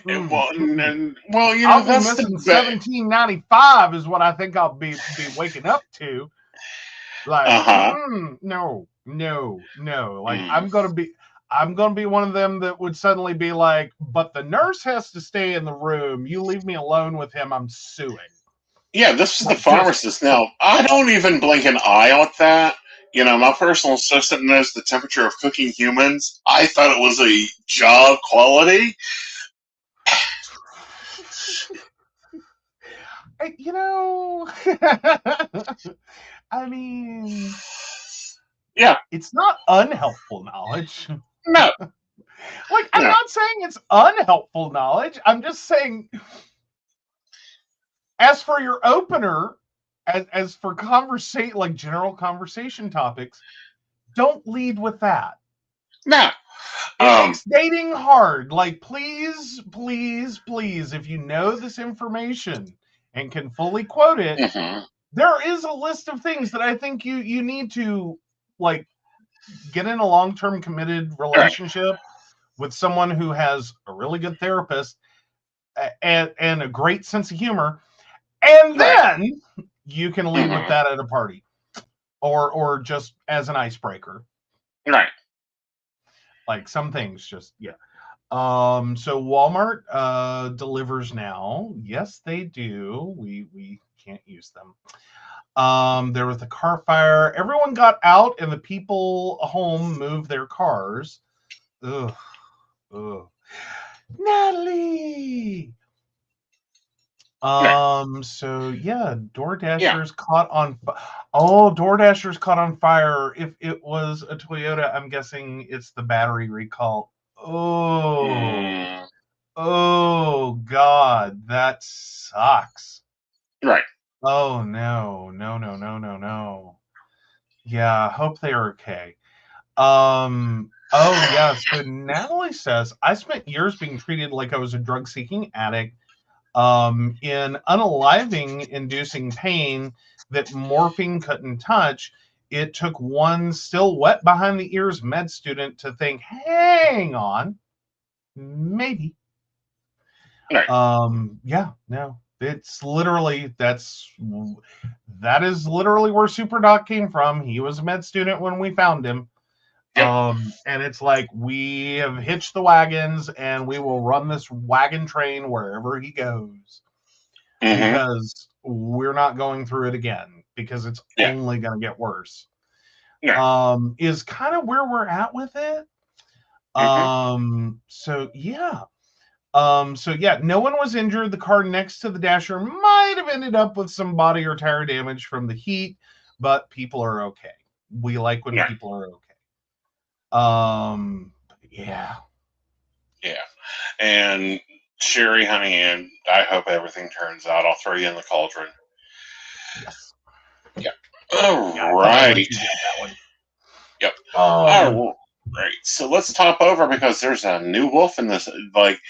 [SPEAKER 1] Well, you know,
[SPEAKER 2] I'll be
[SPEAKER 1] that's
[SPEAKER 2] missing 1795 is what I think I'll be waking up to. Like, no. Like, I'm gonna be one of them that would suddenly be like, but the nurse has to stay in the room. You leave me alone with him. I'm suing.
[SPEAKER 1] Yeah, this is the pharmacist. Now, I don't even blink an eye at that. My personal assistant knows the temperature of cooking humans. I thought it was a job quality.
[SPEAKER 2] I mean,
[SPEAKER 1] yeah,
[SPEAKER 2] it's not unhelpful knowledge.
[SPEAKER 1] No.
[SPEAKER 2] Like, I'm not saying it's unhelpful knowledge. I'm just saying, as for your opener, as for conversation, like general conversation topics, don't lead with that.
[SPEAKER 1] No.
[SPEAKER 2] It makes dating hard. Like, please, if you know this information and can fully quote it, there is a list of things that I think you need to, like, get in a long-term committed relationship with someone who has a really good therapist and a great sense of humor, and then you can lead with that at a party or just as an icebreaker.
[SPEAKER 1] Right.
[SPEAKER 2] Like, some things just, so Walmart delivers now. Yes, they do. We can't use them. There was a car fire. Everyone got out and the people home moved their cars. Ugh. Natalie. So yeah, DoorDashers caught on. DoorDashers caught on fire. If it was a Toyota, I'm guessing it's the battery recall. Oh God, that sucks.
[SPEAKER 1] Right.
[SPEAKER 2] Oh no. Yeah, hope they are okay. Oh yeah, so Natalie says, I spent years being treated like I was a drug-seeking addict, in unaliving inducing pain that morphine couldn't touch. It took one still wet behind the ears med student to think, hang on, maybe.
[SPEAKER 1] Right.
[SPEAKER 2] Yeah, no. It's literally that is literally where Super Doc came from. He was a med student when we found him.
[SPEAKER 1] Yep.
[SPEAKER 2] And it's like, we have hitched the wagons and we will run this wagon train wherever he goes, because we're not going through it again, because it's only going to get worse. Is kind of where we're at with it. So yeah. No one was injured. The car next to the Dasher might have ended up with some body or tire damage from the heat, but people are okay. We like when people are okay. Yeah.
[SPEAKER 1] Yeah. And Sherry, honey, and I hope everything turns out. I'll throw you in the cauldron.
[SPEAKER 2] Yes.
[SPEAKER 1] Yep. All right. Yep. All right. So let's top over, because there's a new wolf in this. Like,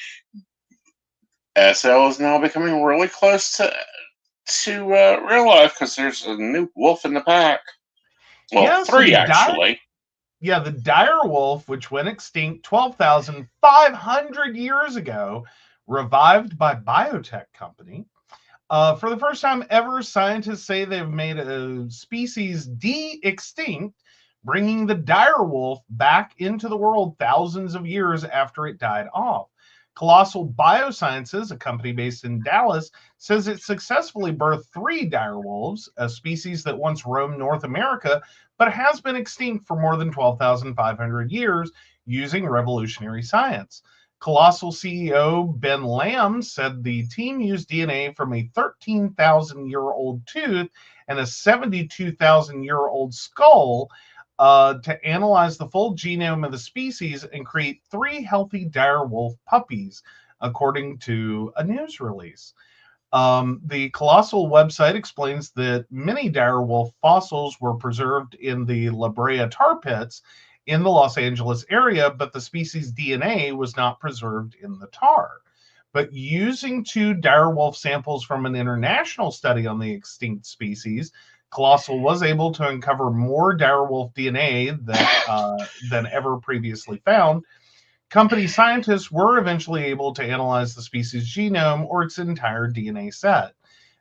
[SPEAKER 1] SL is now becoming really close to real life, because there's a new wolf in the pack. Well, three actually.
[SPEAKER 2] The dire wolf, which went extinct 12,500 years ago, revived by biotech company. For the first time ever, scientists say they've made a species de-extinct, bringing the dire wolf back into the world thousands of years after it died off. Colossal Biosciences, a company based in Dallas, says it successfully birthed 3 dire wolves, a species that once roamed North America, but has been extinct for more than 12,500 years using revolutionary science. Colossal CEO Ben Lamb said the team used DNA from a 13,000-year-old tooth and a 72,000-year-old skull to analyze the full genome of the species and create 3 healthy dire wolf puppies, according to a news release. The Colossal website explains that many dire wolf fossils were preserved in the La Brea tar pits in the Los Angeles area, but the species' DNA was not preserved in the tar. But using 2 dire wolf samples from an international study on the extinct species, Colossal was able to uncover more dire wolf DNA than ever previously found. Company scientists were eventually able to analyze the species' genome, or its entire DNA set.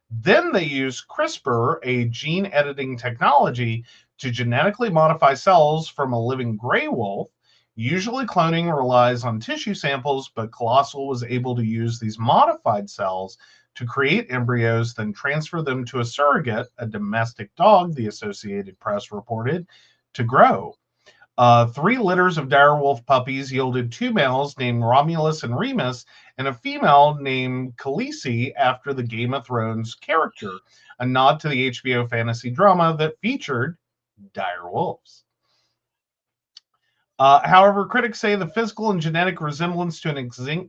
[SPEAKER 2] Then they used CRISPR, a gene editing technology, to genetically modify cells from a living gray wolf. Usually cloning relies on tissue samples, but Colossal was able to use these modified cells to create embryos, then transfer them to a surrogate, a domestic dog, the Associated Press reported, to grow. 3 litters of direwolf puppies yielded 2 males named Romulus and Remus, and a female named Khaleesi, after the Game of Thrones character, a nod to the HBO fantasy drama that featured dire wolves. However, critics say the physical and genetic resemblance to an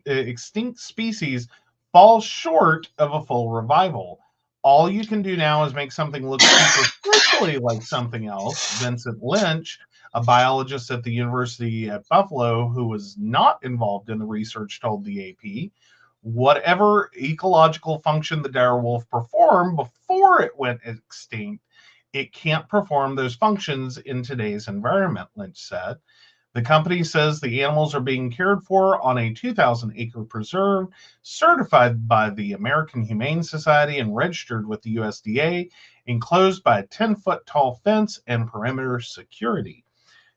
[SPEAKER 2] extinct species falls short of a full revival. All you can do now is make something look superficially like something else. Vincent Lynch, a biologist at the University at Buffalo who was not involved in the research, told the AP, whatever ecological function the dire wolf performed before it went extinct, it can't perform those functions in today's environment, Lynch said. The company says the animals are being cared for on a 2,000-acre preserve, certified by the American Humane Society and registered with the USDA, enclosed by a 10-foot tall fence and perimeter security.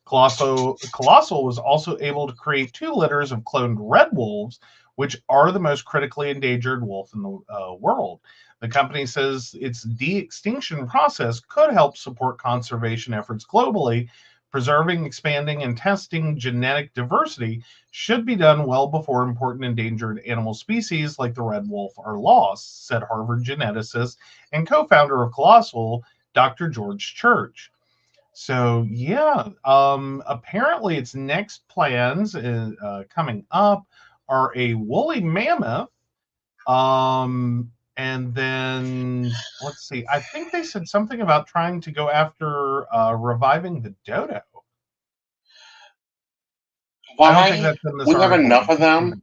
[SPEAKER 2] Colossal was also able to create 2 litters of cloned red wolves, which are the most critically endangered wolf in the world. The company says its de-extinction process could help support conservation efforts globally. Preserving, expanding, and testing genetic diversity should be done well before important endangered animal species like the red wolf are lost, said Harvard geneticist and co-founder of Colossal, Dr. George Church. So, apparently its next plans coming up are a woolly mammoth, and then, let's see, I think they said something about trying to go after reviving the dodo.
[SPEAKER 1] Why? I don't think that's in this article. We have enough of them?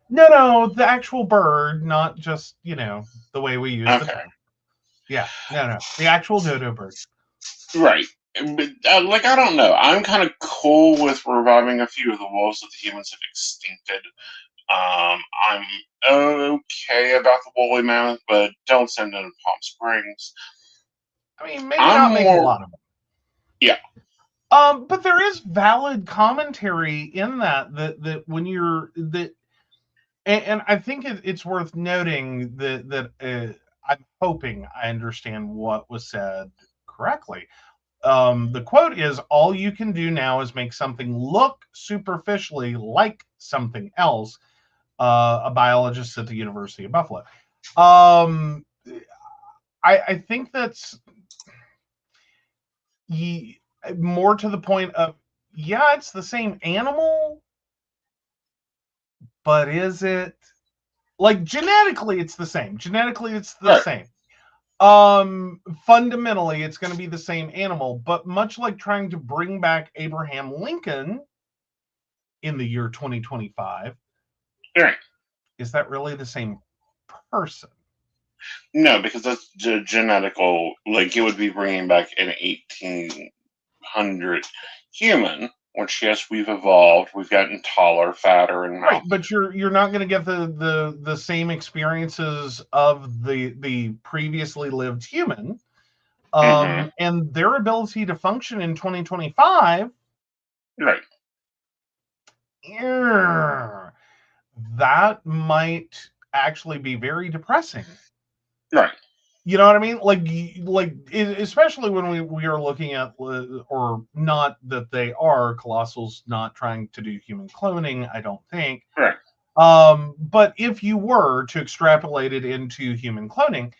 [SPEAKER 2] No, the actual bird, not just, the way we use the term. Yeah, no, the actual dodo bird.
[SPEAKER 1] Right. But, I don't know. I'm kind of cool with reviving a few of the wolves that the humans have extincted. I'm okay about the woolly mammoth, but don't send them to Palm Springs.
[SPEAKER 2] I mean, maybe not make a lot of them.
[SPEAKER 1] Yeah.
[SPEAKER 2] But there is valid commentary in that when you're that, and I think it's worth noting that I'm hoping I understand what was said correctly. The quote is, "All you can do now is make something look superficially like something else." A biologist at the University of Buffalo. I think that's more to the point of, yeah, it's the same animal, but is it? Like, genetically, it's the same. Genetically, it's the same. Fundamentally, it's going to be the same animal, but much like trying to bring back Abraham Lincoln in the year 2025, is that really the same person?
[SPEAKER 1] No, because that's genetical. Like, it would be bringing back an 1800 human, which, yes, we've evolved. We've gotten taller, fatter, and
[SPEAKER 2] right. But you're not going to get the same experiences of the previously lived human, and their ability to function in 2025.
[SPEAKER 1] Right.
[SPEAKER 2] That might actually be very depressing.
[SPEAKER 1] Right.
[SPEAKER 2] You know what I mean? Like especially when we are looking at, or not that they are, Colossal's not trying to do human cloning, I don't think.
[SPEAKER 1] Right.
[SPEAKER 2] But if you were to extrapolate it into human cloning,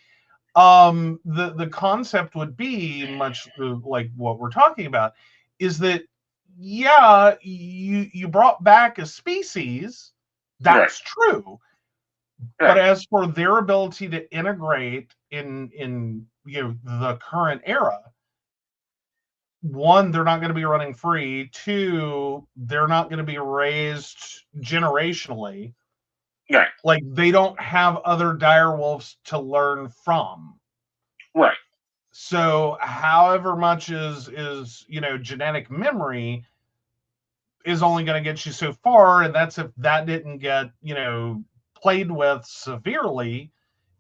[SPEAKER 2] the concept would be much like what we're talking about, is that, yeah, you brought back a species, that's true. But as for their ability to integrate in the current era, one, they're not going to be running free. Two, they're not going to be raised generationally.
[SPEAKER 1] Right.
[SPEAKER 2] Like, they don't have other dire wolves to learn from.
[SPEAKER 1] Right.
[SPEAKER 2] So however much is genetic memory is only going to get you so far, and that's if that didn't get played with severely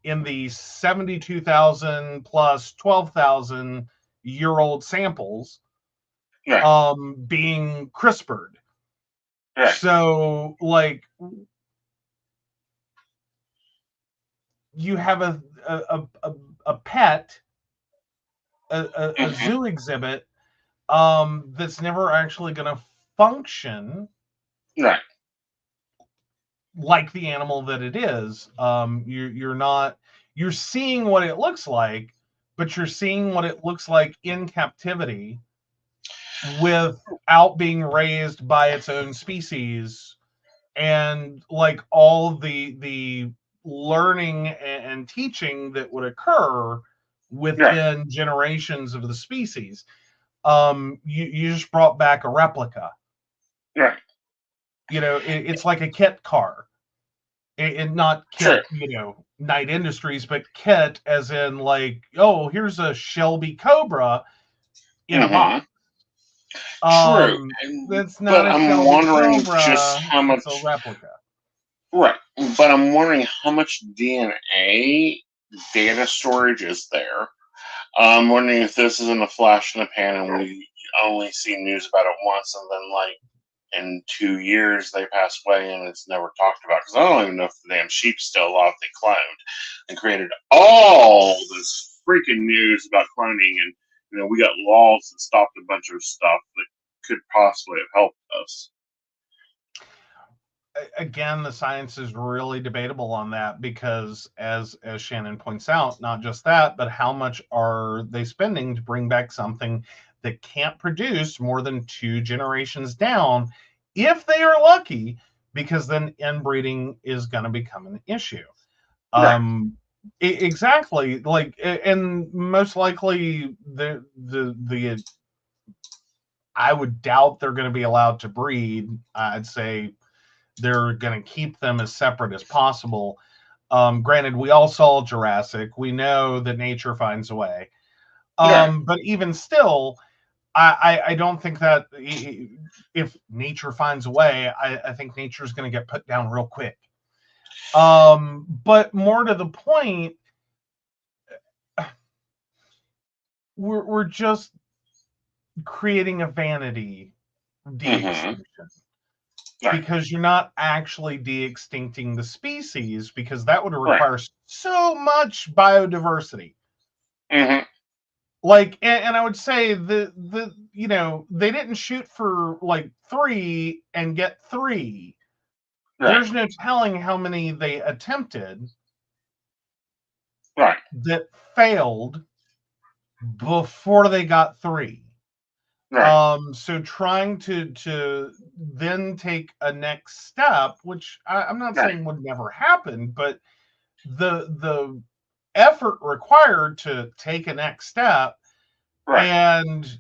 [SPEAKER 2] in the 72,000 plus 12,000 year old samples being CRISPR'd. Right. So, like, you have a pet, a zoo exhibit that's never actually going to function like the animal that it is. You're seeing what it looks like, but you're seeing what it looks like in captivity without being raised by its own species, and like all the learning and teaching that would occur within generations of the species. You just brought back a replica.
[SPEAKER 1] Right.
[SPEAKER 2] It's like a kit car. And not Kit, Knight Industries, but Kit as in, like, oh, here's a Shelby Cobra in a box.
[SPEAKER 1] True.
[SPEAKER 2] That's not a Shelby
[SPEAKER 1] wondering
[SPEAKER 2] Cobra,
[SPEAKER 1] just how much,
[SPEAKER 2] it's a replica.
[SPEAKER 1] Right. But I'm wondering how much DNA data storage is there. I'm wondering if this is in a flash in the pan and we only see news about it once, and then, like, in 2 years they pass away and it's never talked about. Because I don't even know if the damn sheep's still alive. They cloned and created all this freaking news about cloning, and we got laws that stopped a bunch of stuff that could possibly have helped us.
[SPEAKER 2] Again, the science is really debatable on that, because as Shannon points out, not just that, but how much are they spending to bring back something that can't produce more than 2 generations down, if they are lucky, because then inbreeding is going to become an issue. Exactly. Like, and most likely the I would doubt they're going to be allowed to breed. I'd say they're going to keep them as separate as possible. Granted, we all saw Jurassic. We know that nature finds a way. But even still, I don't think that if nature finds a way, I think nature is going to get put down real quick. But more to the point, we're just creating a vanity de-extinction.
[SPEAKER 1] Right.
[SPEAKER 2] Because you're not actually de-extincting the species, because that would require so much biodiversity. Like, and I would say the they didn't shoot for like 3 and get 3. There's no telling how many they attempted that failed before they got 3. So trying to then take a next step, which I'm not saying would never happen, but the effort required to take a next step and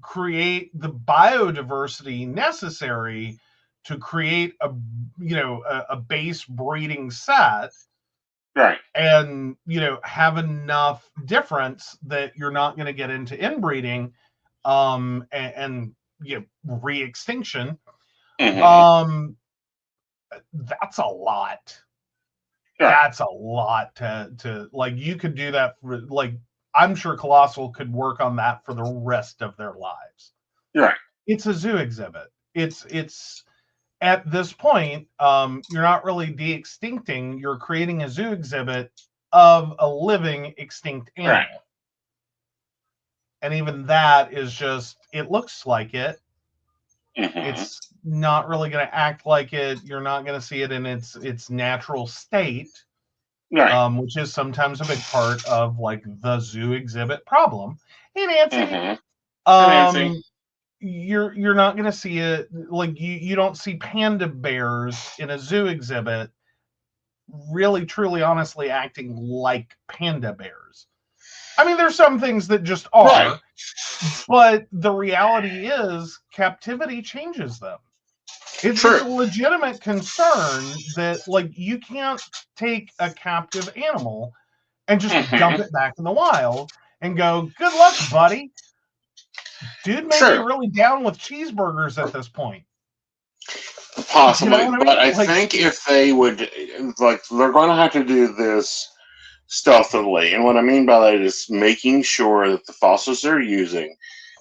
[SPEAKER 2] create the biodiversity necessary to create a base breeding set, and have enough difference that you're not going to get into inbreeding, and re-extinction. That's a lot. That's a lot to like. You could do that for, like, I'm sure Colossal could work on that for the rest of their lives. It's a zoo exhibit. It's at this point, you're not really de-extincting. You're creating a zoo exhibit of a living extinct animal. And even that is just, it looks like it. It's not really going to act like it. You're not going to see it in its natural state, which is sometimes a big part of like the zoo exhibit problem. Hey, Nancy. You're not going to see it, like you don't see panda bears in a zoo exhibit really, truly, honestly acting like panda bears. I mean, there's some things that just are, but the reality is captivity changes them. It's a legitimate concern that, like, you can't take a captive animal and just dump it back in the wild and go, good luck, buddy. Dude may be really down with cheeseburgers at this point.
[SPEAKER 1] Possibly, but I think if they would, like, they're going to have to do this stealthily, and what I mean by that is making sure that the fossils they're using,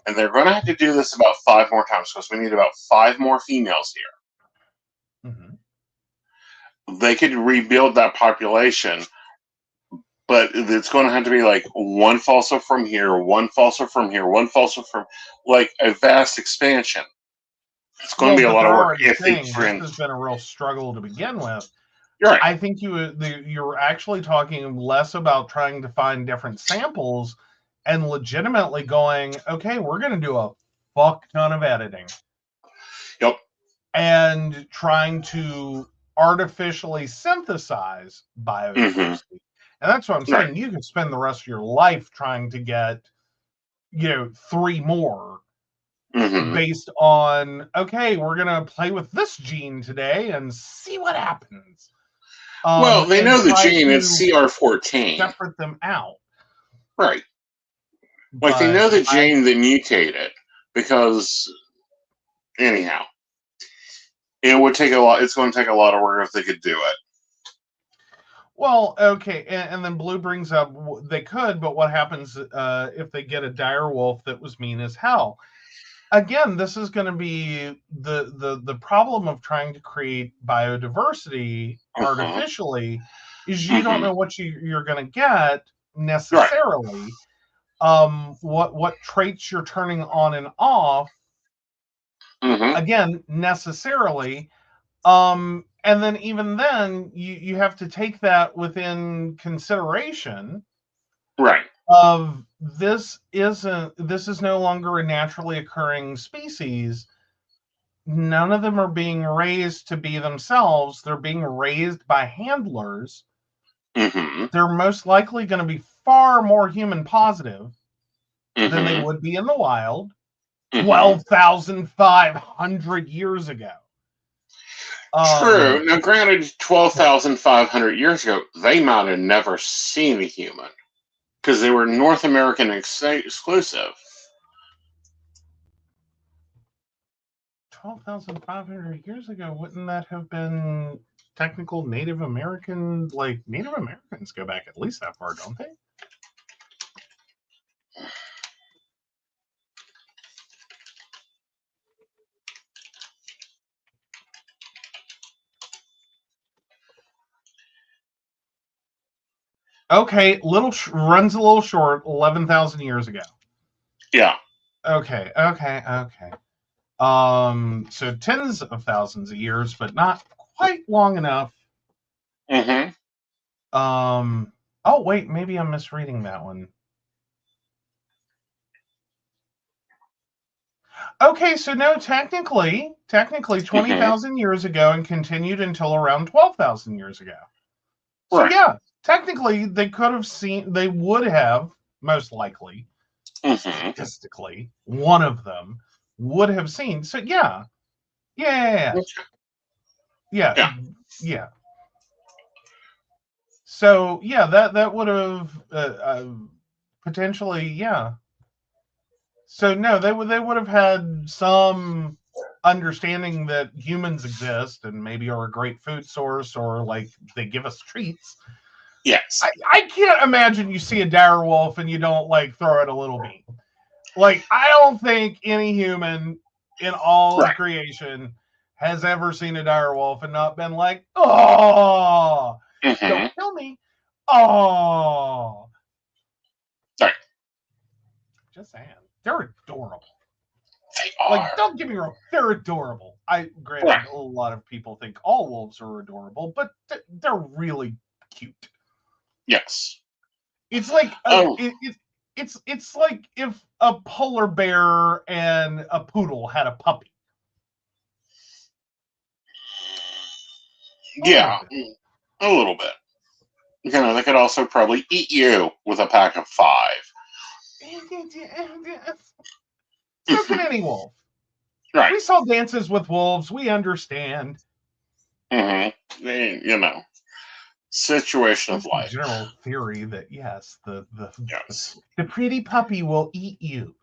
[SPEAKER 1] and they're going to have to do this about 5 more times because we need about 5 more females here. They could rebuild that population, but it's going to have to be like 1 fossil from here, 1 fossil from here, 1 fossil from, like, a vast expansion. It's going to be a lot of work.
[SPEAKER 2] This has been a real struggle to begin with. I think you're actually talking less about trying to find different samples and legitimately going, okay, we're going to do a fuck ton of editing. And trying to artificially synthesize biodiversity. And that's what I'm saying. You could spend the rest of your life trying to get, 3 more. Based on, okay, we're going to play with this gene today and see what happens.
[SPEAKER 1] Well, they know the gene is CR14.
[SPEAKER 2] Separate them out.
[SPEAKER 1] Right. Like, they know the gene that mutated, because, anyhow, it would take a lot. It's going to take a lot of work if they could do it.
[SPEAKER 2] Well, okay, and then Blue brings up they could, but what happens if they get a dire wolf that was mean as hell? Again, this is going to be the problem of trying to create biodiversity artificially, is you don't know what you're going to get necessarily. What traits you're turning on and off, again, necessarily. And then even then, you have to take that within consideration. Of this is no longer a naturally occurring species. None of them are being raised to be themselves. They're being raised by handlers. They're most likely going to be far more human positive than they would be in the wild 12,500 years ago.
[SPEAKER 1] True. Now, granted, 12,500 years ago, they might have never seen a human, because they were North American exclusive.
[SPEAKER 2] 12,500 years ago, wouldn't that have been technical Native American? Like, Native Americans go back at least that far, don't they? Okay, runs a little short. 11,000 years ago.
[SPEAKER 1] Yeah.
[SPEAKER 2] Okay. So tens of thousands of years, but not quite long enough.
[SPEAKER 1] Mm-hmm.
[SPEAKER 2] Oh wait, maybe I'm misreading that one. Okay, so no, technically 20,000 years ago and continued until around 12,000 years ago. So
[SPEAKER 1] Right.
[SPEAKER 2] yeah, technically they would have, most likely, statistically, one of them would have seen. So yeah.
[SPEAKER 1] Okay.
[SPEAKER 2] Yeah. So yeah, that would have potentially, yeah. So no, they would have had some understanding that humans exist and maybe are a great food source, or like they give us treats.
[SPEAKER 1] Yes.
[SPEAKER 2] I can't imagine you see a dire wolf and you don't like throw it a little bean. Like, I don't think any human in all of creation has ever seen a dire wolf and not been like, oh, don't kill me. Oh.
[SPEAKER 1] Right.
[SPEAKER 2] Just saying. They're adorable.
[SPEAKER 1] They are.
[SPEAKER 2] Like, don't get me wrong, they're adorable. Granted, a lot of people think all wolves are adorable, but they're really cute.
[SPEAKER 1] Yes.
[SPEAKER 2] It's like it's like if a polar bear and a poodle had a puppy.
[SPEAKER 1] Yeah, a little bit. You know, they could also probably eat you with a pack of 5.
[SPEAKER 2] So can any wolf.
[SPEAKER 1] Right.
[SPEAKER 2] We saw Dances with Wolves. We understand.
[SPEAKER 1] You know, situation of life.
[SPEAKER 2] General theory that yes, the pretty puppy will eat you.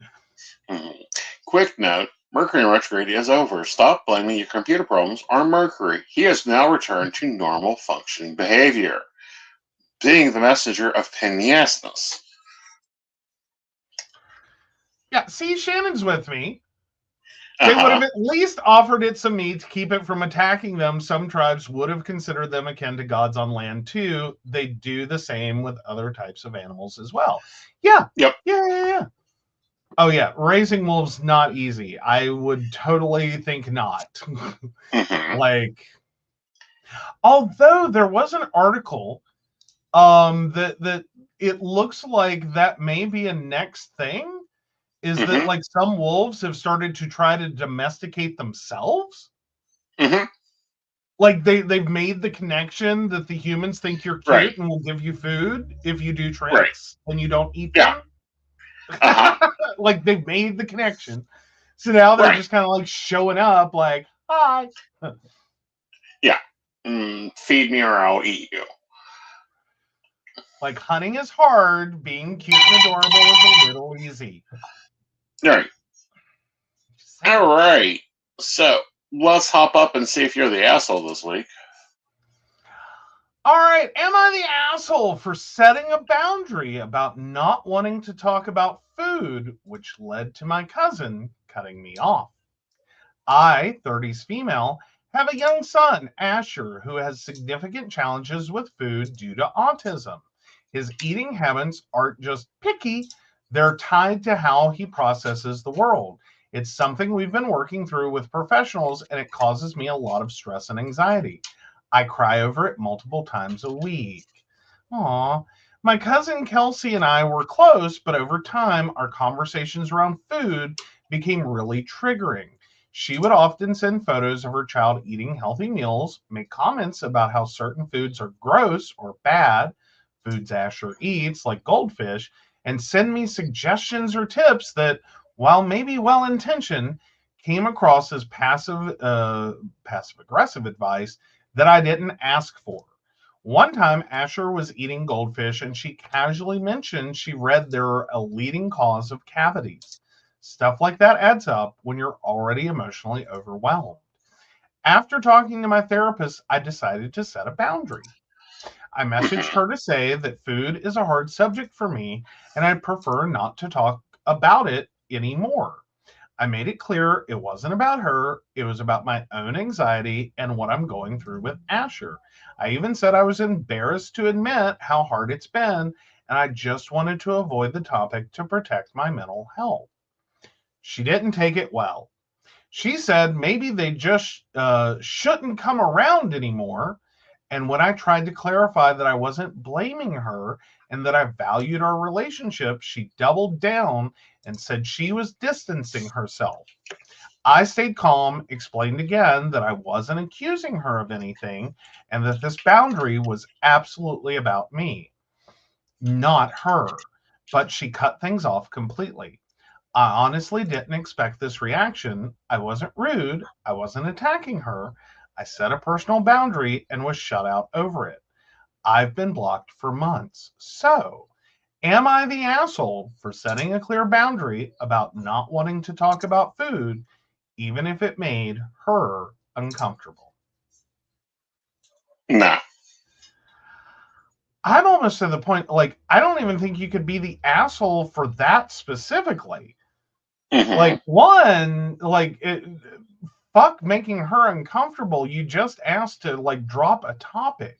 [SPEAKER 1] Quick note: Mercury retrograde is over. Stop blaming your computer problems on Mercury. He has now returned to normal functioning behavior, being the messenger of penniesness.
[SPEAKER 2] Yeah, see, Shannon's with me. They would have at least offered it some meat to keep it from attacking them. Some tribes would have considered them akin to gods on land too. They do the same with other types of animals as well. Yeah.
[SPEAKER 1] Yep.
[SPEAKER 2] Yeah. Oh yeah, raising wolves not easy. I would totally think not. Like, although there was an article that it looks like that may be a next thing, is that like some wolves have started to try to domesticate themselves. Like they've made the connection that the humans think you're cute and will give you food if you do tricks and you don't eat them. Like they've made the connection. So now they're just kind of like showing up like, hi.
[SPEAKER 1] Yeah. Feed me or I'll eat you.
[SPEAKER 2] Like, hunting is hard. Being cute and adorable is a little easy.
[SPEAKER 1] All right. So let's hop up and see if you're the asshole this week.
[SPEAKER 2] All right. Am I the asshole for setting a boundary about not wanting to talk about food, which led to my cousin cutting me off? I, 30s female, have a young son, Asher, who has significant challenges with food due to autism. His eating habits aren't just picky, they're tied to how he processes the world. It's something we've been working through with professionals, and it causes me a lot of stress and anxiety. I cry over it multiple times a week. Aw. My cousin Kelsey and I were close, but over time, our conversations around food became really triggering. She would often send photos of her child eating healthy meals, make comments about how certain foods are gross or bad, foods Asher eats, like goldfish, and send me suggestions or tips that, while maybe well-intentioned, came across as passive-aggressive advice that I didn't ask for. One time, Asher was eating goldfish, and she casually mentioned she read they're a leading cause of cavities. Stuff like that adds up when you're already emotionally overwhelmed. After talking to my therapist, I decided to set a boundary. I messaged her to say that food is a hard subject for me and I'd prefer not to talk about it anymore. I made it clear it wasn't about her. It was about my own anxiety and what I'm going through with Asher. I even said I was embarrassed to admit how hard it's been, and I just wanted to avoid the topic to protect my mental health. She didn't take it well. She said maybe they just shouldn't come around anymore. And when I tried to clarify that I wasn't blaming her and that I valued our relationship, she doubled down and said she was distancing herself. I stayed calm, explained again that I wasn't accusing her of anything and that this boundary was absolutely about me, not her. But she cut things off completely. I honestly didn't expect this reaction. I wasn't rude. I wasn't attacking her. I set a personal boundary and was shut out over it. I've been blocked for months. So, am I the asshole for setting a clear boundary about not wanting to talk about food, even if it made her uncomfortable?
[SPEAKER 1] No.
[SPEAKER 2] I'm almost to the point, like, I don't even think you could be the asshole for that specifically. Like, one, like, fuck making her uncomfortable. You just asked to, like, drop a topic.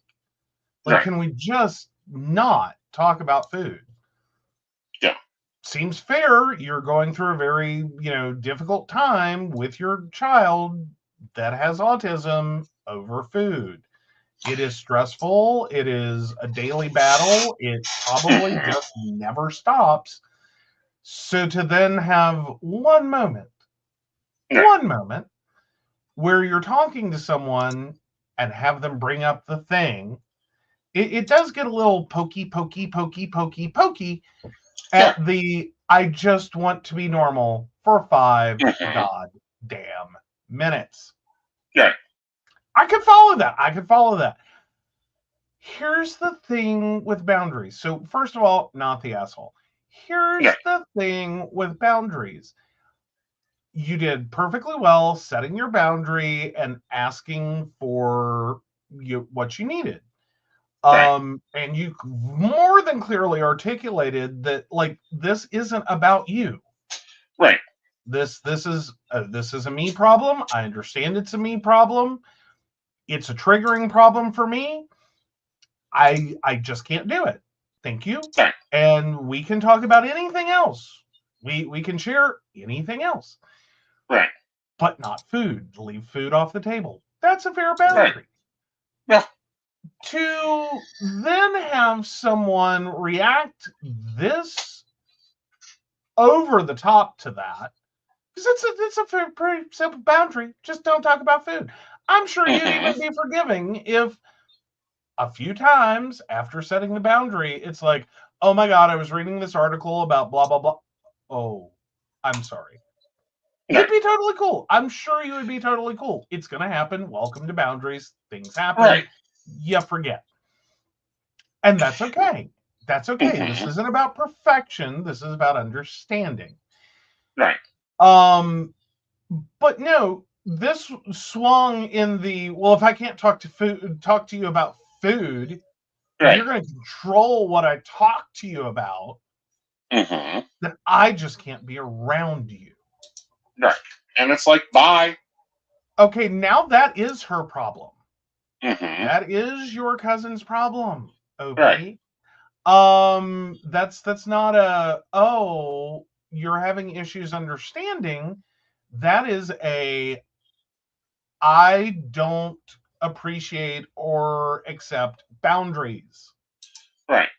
[SPEAKER 2] Like, can we just not talk about food?
[SPEAKER 1] Yeah.
[SPEAKER 2] Seems fair. You're going through a very, difficult time with your child that has autism over food. It is stressful. It is a daily battle. It probably just never stops. So to then have one moment where you're talking to someone and have them bring up the thing, it does get a little pokey at the I just want to be normal for 5 goddamn minutes.
[SPEAKER 1] Yeah.
[SPEAKER 2] I could follow that. Here's the thing with boundaries. So first of all, not the asshole. Here's the thing with boundaries. You did perfectly well setting your boundary and asking for what you needed. And you more than clearly articulated that, like, this isn't about you.
[SPEAKER 1] Right.
[SPEAKER 2] This is a me problem. I understand it's a me problem. It's a triggering problem for me. I just can't do it. Thank you.
[SPEAKER 1] Right.
[SPEAKER 2] And we can talk about anything else. We can share anything else.
[SPEAKER 1] Right.
[SPEAKER 2] But not food. Leave food off the table. That's a fair boundary.
[SPEAKER 1] Right. Yeah.
[SPEAKER 2] To then have someone react this over the top to that, because it's a pretty simple boundary. Just don't talk about food. I'm sure you'd even be forgiving if a few times after setting the boundary, it's like, oh my God, I was reading this article about blah, blah, blah. Oh, I'm sorry. You'd be totally cool. I'm sure you would be totally cool. It's going to happen. Welcome to boundaries. Things happen.
[SPEAKER 1] Right.
[SPEAKER 2] You forget. And that's okay. That's okay. This isn't about perfection. This is about understanding.
[SPEAKER 1] Right.
[SPEAKER 2] But no, this swung in the, well, if I can't talk to you about food, you're going to control what I talk to you about, then I just can't be around you.
[SPEAKER 1] Right. And it's like, bye.
[SPEAKER 2] Okay, now that is her problem. That is your cousin's problem. Okay. Right. That's not a, oh, you're having issues understanding. That is a, I don't appreciate or accept boundaries.
[SPEAKER 1] Right.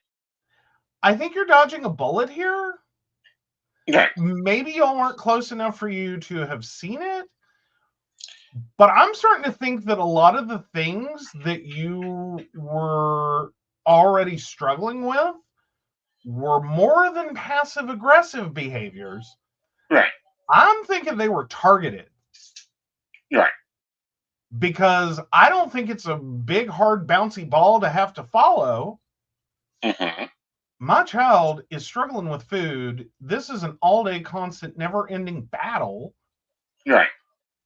[SPEAKER 2] I think you're dodging a bullet here.
[SPEAKER 1] Right.
[SPEAKER 2] Maybe y'all weren't close enough for you to have seen it. But I'm starting to think that a lot of the things that you were already struggling with were more than passive aggressive behaviors.
[SPEAKER 1] Right.
[SPEAKER 2] I'm thinking they were targeted.
[SPEAKER 1] Right.
[SPEAKER 2] Because I don't think it's a big, hard, bouncy ball to have to follow. My child is struggling with food. This is an all-day, constant, never-ending battle.
[SPEAKER 1] Right.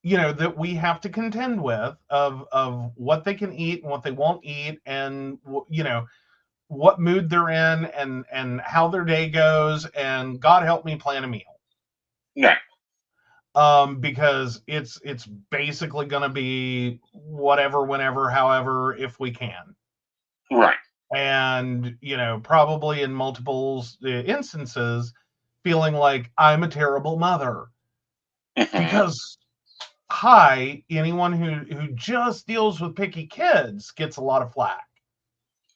[SPEAKER 2] That we have to contend with of what they can eat and what they won't eat, and what mood they're in, and how their day goes, and God help me plan a meal.
[SPEAKER 1] Yeah.
[SPEAKER 2] because it's basically going to be whatever, whenever, however, if we can.
[SPEAKER 1] Right.
[SPEAKER 2] And, you know, probably in multiple instances, feeling like I'm a terrible mother. Because, hi, anyone who just deals with picky kids gets a lot of flack.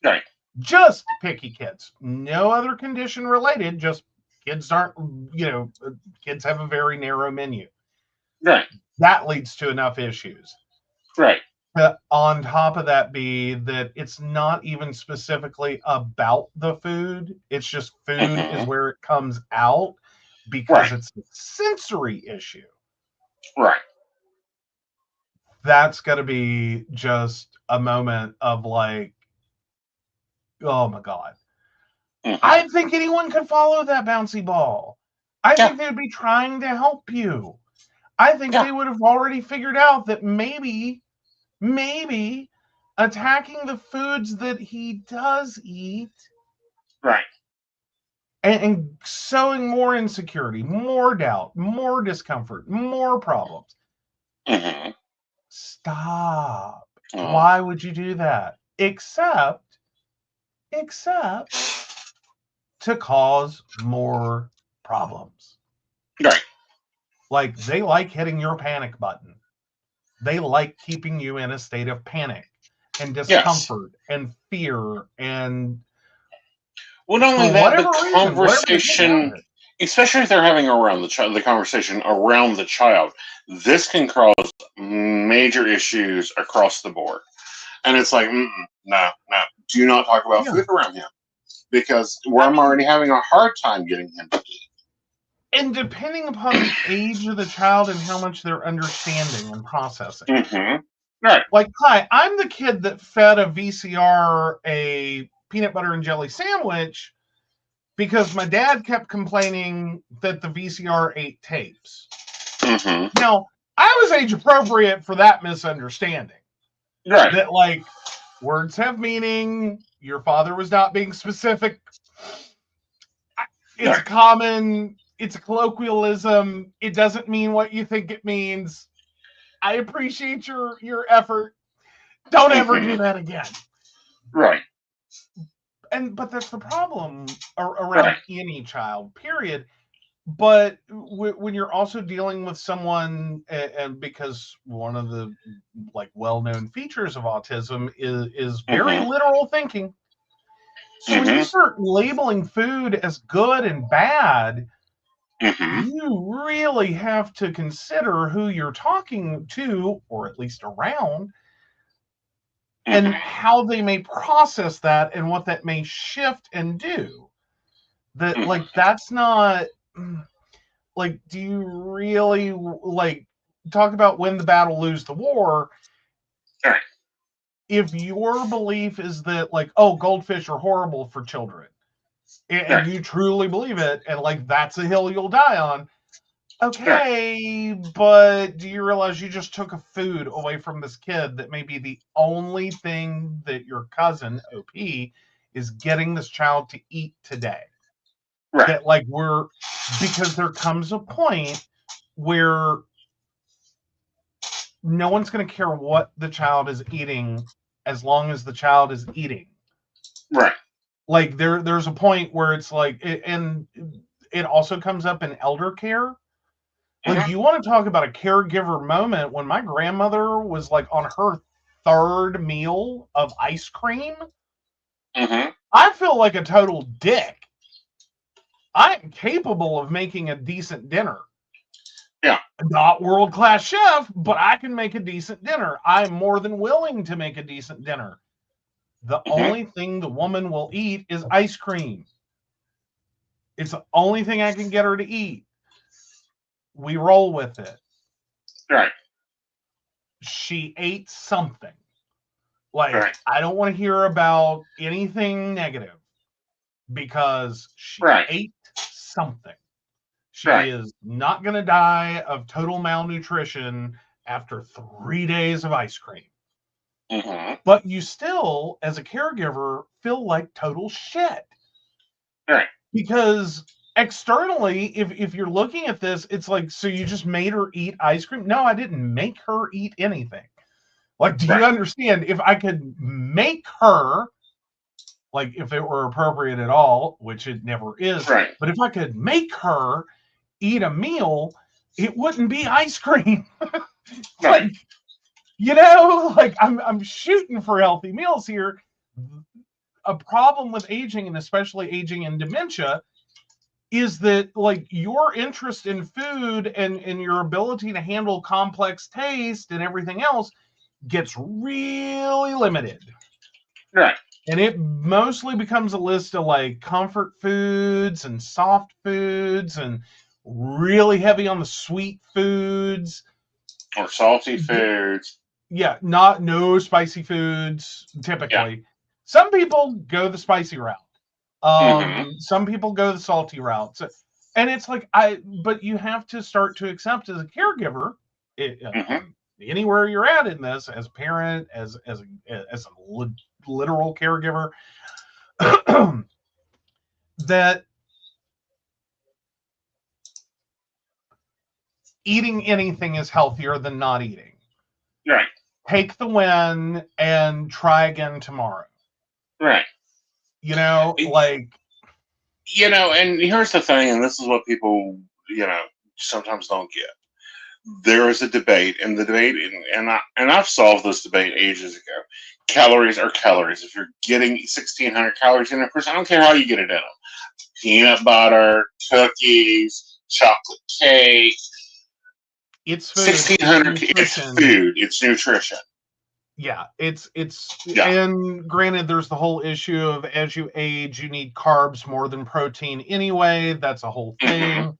[SPEAKER 1] Right.
[SPEAKER 2] Just picky kids. No other condition related, just kids aren't, you know, kids have a very narrow menu.
[SPEAKER 1] Right.
[SPEAKER 2] That leads to enough issues.
[SPEAKER 1] Right.
[SPEAKER 2] On top of that, be that it's not even specifically about the food. It's just food is where it comes out because it's a sensory issue.
[SPEAKER 1] Right.
[SPEAKER 2] That's got to be just a moment of like, oh my God. I think anyone could follow that bouncy ball. I think they'd be trying to help you. I think they would have already figured out that maybe attacking the foods that he does eat,
[SPEAKER 1] right,
[SPEAKER 2] and sowing more insecurity, more doubt, more discomfort, more problems. Stop. Why would you do that? Except to cause more problems.
[SPEAKER 1] Right.
[SPEAKER 2] Like, they like hitting your panic button. They like keeping you in a state of panic and discomfort and fear. And
[SPEAKER 1] well, not only that, the conversation, especially if they're having around the conversation around the child, this can cause major issues across the board. And it's like, no, do not talk about food around him, because I'm already having a hard time getting him to eat.
[SPEAKER 2] And depending upon the age of the child and how much they're understanding and processing.
[SPEAKER 1] Right.
[SPEAKER 2] Like, hi, I'm the kid that fed a VCR a peanut butter and jelly sandwich because my dad kept complaining that the VCR ate tapes. Now, I was age appropriate for that misunderstanding.
[SPEAKER 1] Right.
[SPEAKER 2] That, like, words have meaning. Your father was not being specific. It's common. It's a colloquialism. It doesn't mean what you think it means. I appreciate your effort. Don't ever do that again.
[SPEAKER 1] Right.
[SPEAKER 2] But that's the problem around any child, period. But when you're also dealing with someone, and because one of the like well-known features of autism is very literal thinking. So when you start labeling food as good and bad, you really have to consider who you're talking to, or at least around, and how they may process that and what that may shift and do. That like, that's not like, do you really like talk about win the battle, lose the war? If your belief is that like, oh, goldfish are horrible for children, and you truly believe it, and like that's a hill you'll die on, okay, but do you realize you just took a food away from this kid that may be the only thing that your cousin OP is getting this child to eat today? That like because there comes a point where no one's going to care what the child is eating as long as the child is eating.
[SPEAKER 1] Right.
[SPEAKER 2] Like there's a point where it's like, and it also comes up in elder care. Like, you want to talk about a caregiver moment. When my grandmother was like on her third meal of ice cream, I feel like a total dick. I'm capable of making a decent dinner.
[SPEAKER 1] Yeah.
[SPEAKER 2] Not world-class chef, but I can make a decent dinner. I'm more than willing to make a decent dinner. The only thing the woman will eat is ice cream. It's the only thing I can get her to eat. We roll with it.
[SPEAKER 1] Right.
[SPEAKER 2] She ate something. Like, I don't want to hear about anything negative, because she ate something. She is not going to die of total malnutrition after 3 days of ice cream. But you still, as a caregiver, feel like total shit.
[SPEAKER 1] Right.
[SPEAKER 2] Because externally, if you're looking at this, it's like, so you just made her eat ice cream? No, I didn't make her eat anything. Like, do you understand? If I could make her, like, if it were appropriate at all, which it never is, but if I could make her eat a meal, it wouldn't be ice cream. Like, you know, like I'm shooting for healthy meals here. A problem with aging, and especially aging in dementia, is that like your interest in food and your ability to handle complex taste and everything else gets really limited.
[SPEAKER 1] Right.
[SPEAKER 2] And it mostly becomes a list of like comfort foods and soft foods and really heavy on the sweet foods.
[SPEAKER 1] Or salty foods.
[SPEAKER 2] Yeah, no spicy foods, typically. Yeah. Some people go the spicy route. Some people go the salty route. So, and it's like, but you have to start to accept as a caregiver, anywhere you're at in this, as a parent, as a literal caregiver, that eating anything is healthier than not eating.
[SPEAKER 1] Right.
[SPEAKER 2] Take the win and try again tomorrow.
[SPEAKER 1] Right.
[SPEAKER 2] You know, like...
[SPEAKER 1] You know, and here's the thing, and this is what people, you know, sometimes don't get. There is a debate, and the debate, and I've solved this debate ages ago. Calories are calories. If you're getting 1,600 calories in a person, I don't care how you get it in them. Peanut butter, cookies, chocolate cake.
[SPEAKER 2] It's food.
[SPEAKER 1] 1,600. It's food. It's nutrition.
[SPEAKER 2] Yeah, and granted, there's the whole issue of as you age, you need carbs more than protein anyway. That's a whole thing.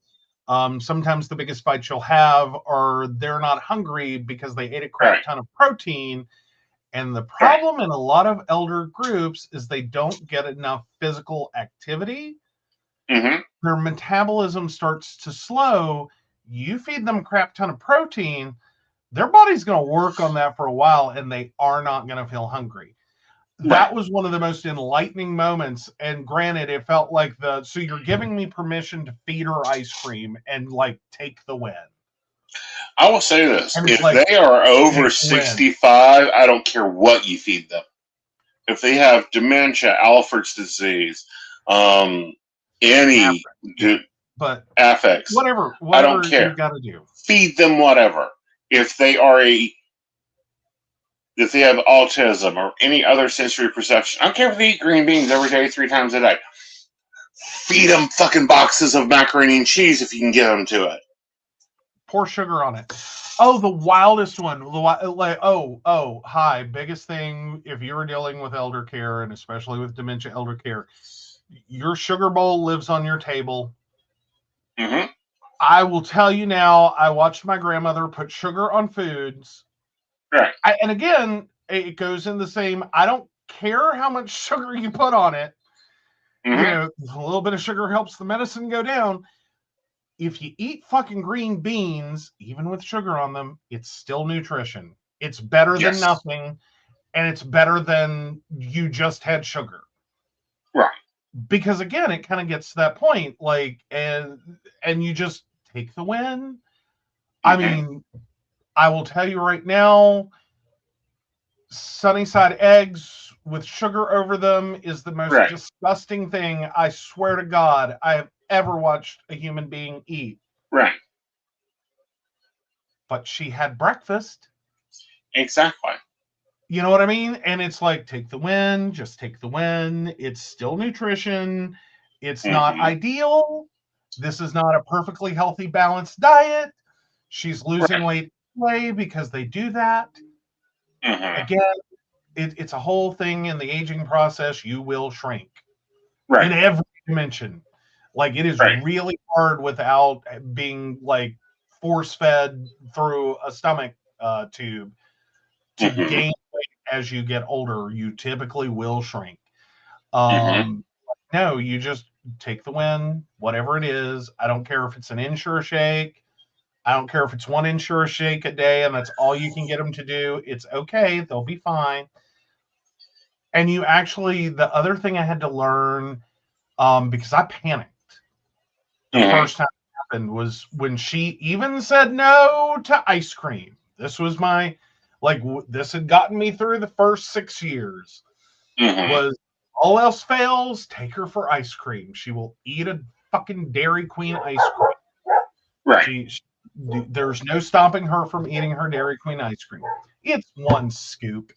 [SPEAKER 2] Sometimes the biggest fights you'll have are they're not hungry because they ate a crap ton of protein. And the problem in a lot of elder groups is they don't get enough physical activity. Their metabolism starts to slow. You feed them a crap ton of protein, their body's going to work on that for a while, and they are not going to feel hungry. That was one of the most enlightening moments. And granted, it felt like so you're giving me permission to feed her ice cream and like take the win.
[SPEAKER 1] I will say this. If they are over 65, I don't care what you feed them. If they have dementia, Alfred's disease, affects,
[SPEAKER 2] whatever
[SPEAKER 1] I don't care.
[SPEAKER 2] You got to do.
[SPEAKER 1] Feed them whatever. If they have autism or any other sensory perception, I don't care if they eat green beans every day, 3 times a day. Feed them fucking boxes of macaroni and cheese if you can get them to it.
[SPEAKER 2] Pour sugar on it. Oh, the wildest one. Hi. Biggest thing, if you're dealing with elder care, and especially with dementia elder care, your sugar bowl lives on your table. I will tell you now, I watched my grandmother put sugar on foods.
[SPEAKER 1] Right.
[SPEAKER 2] And again, it goes in the same, I don't care how much sugar you put on it. You know, a little bit of sugar helps the medicine go down. If you eat fucking green beans, even with sugar on them, it's still nutrition. It's better than nothing, and it's better than you just had sugar.
[SPEAKER 1] Right.
[SPEAKER 2] Because again, it kind of gets to that point, like, and you just take the win. I mean, I will tell you right now, Sunnyside eggs with sugar over them is the most disgusting thing, I swear to God, I have ever watched a human being eat.
[SPEAKER 1] Right.
[SPEAKER 2] But she had breakfast.
[SPEAKER 1] Exactly.
[SPEAKER 2] You know what I mean? And it's like, take the win, just take the win. It's still nutrition. It's not ideal. This is not a perfectly healthy, balanced diet. She's losing weight anyway because they do that. Again, it's a whole thing in the aging process. You will shrink in every dimension. Like, it is really hard without being like force-fed through a stomach tube to gain weight as you get older. You typically will shrink. No, you just take the win, whatever it is. I don't care if it's an Ensure shake. I don't care if it's 1 Ensure shake a day and that's all you can get them to do. It's okay. They'll be fine. And you actually, the other thing I had to learn, because I panicked. The first time it happened was when she even said no to ice cream. This was my, this had gotten me through the first 6 years. Was all else fails, take her for ice cream. She will eat a fucking Dairy Queen ice cream.
[SPEAKER 1] Right.
[SPEAKER 2] There's no stopping her from eating her Dairy Queen ice cream. It's one scoop.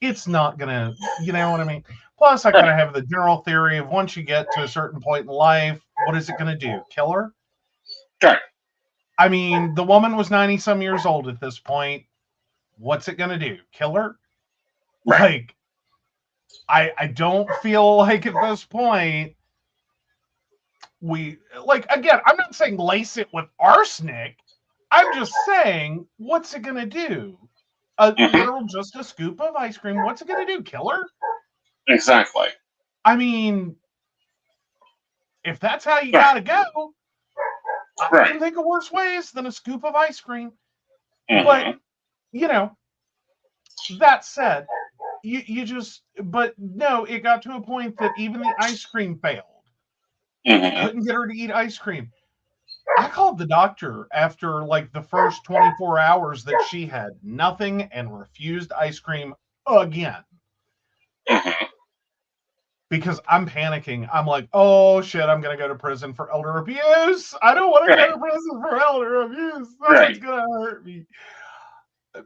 [SPEAKER 2] It's not gonna, you know what I mean? Plus, I kind of have the general theory of once you get to a certain point in life, what is it gonna do? Kill her?
[SPEAKER 1] Right.
[SPEAKER 2] I mean, the woman was 90 some years old at this point. What's it gonna do? Kill her?
[SPEAKER 1] Right.
[SPEAKER 2] I don't feel like at this point again, I'm not saying lace it with arsenic. I'm just saying, what's it gonna do? Literal just a scoop of ice cream. What's it gonna do? Kill her?
[SPEAKER 1] Exactly.
[SPEAKER 2] I mean, if that's how you gotta go, I can think of worse ways than a scoop of ice cream. But that said, but no, it got to a point that even the ice cream failed. Couldn't get her to eat ice cream. I called the doctor after the first 24 hours that she had nothing and refused ice cream again. Because I'm panicking. I'm like, oh shit, I'm going to go to prison for elder abuse. I don't want to go to prison for elder abuse. That's going to hurt me.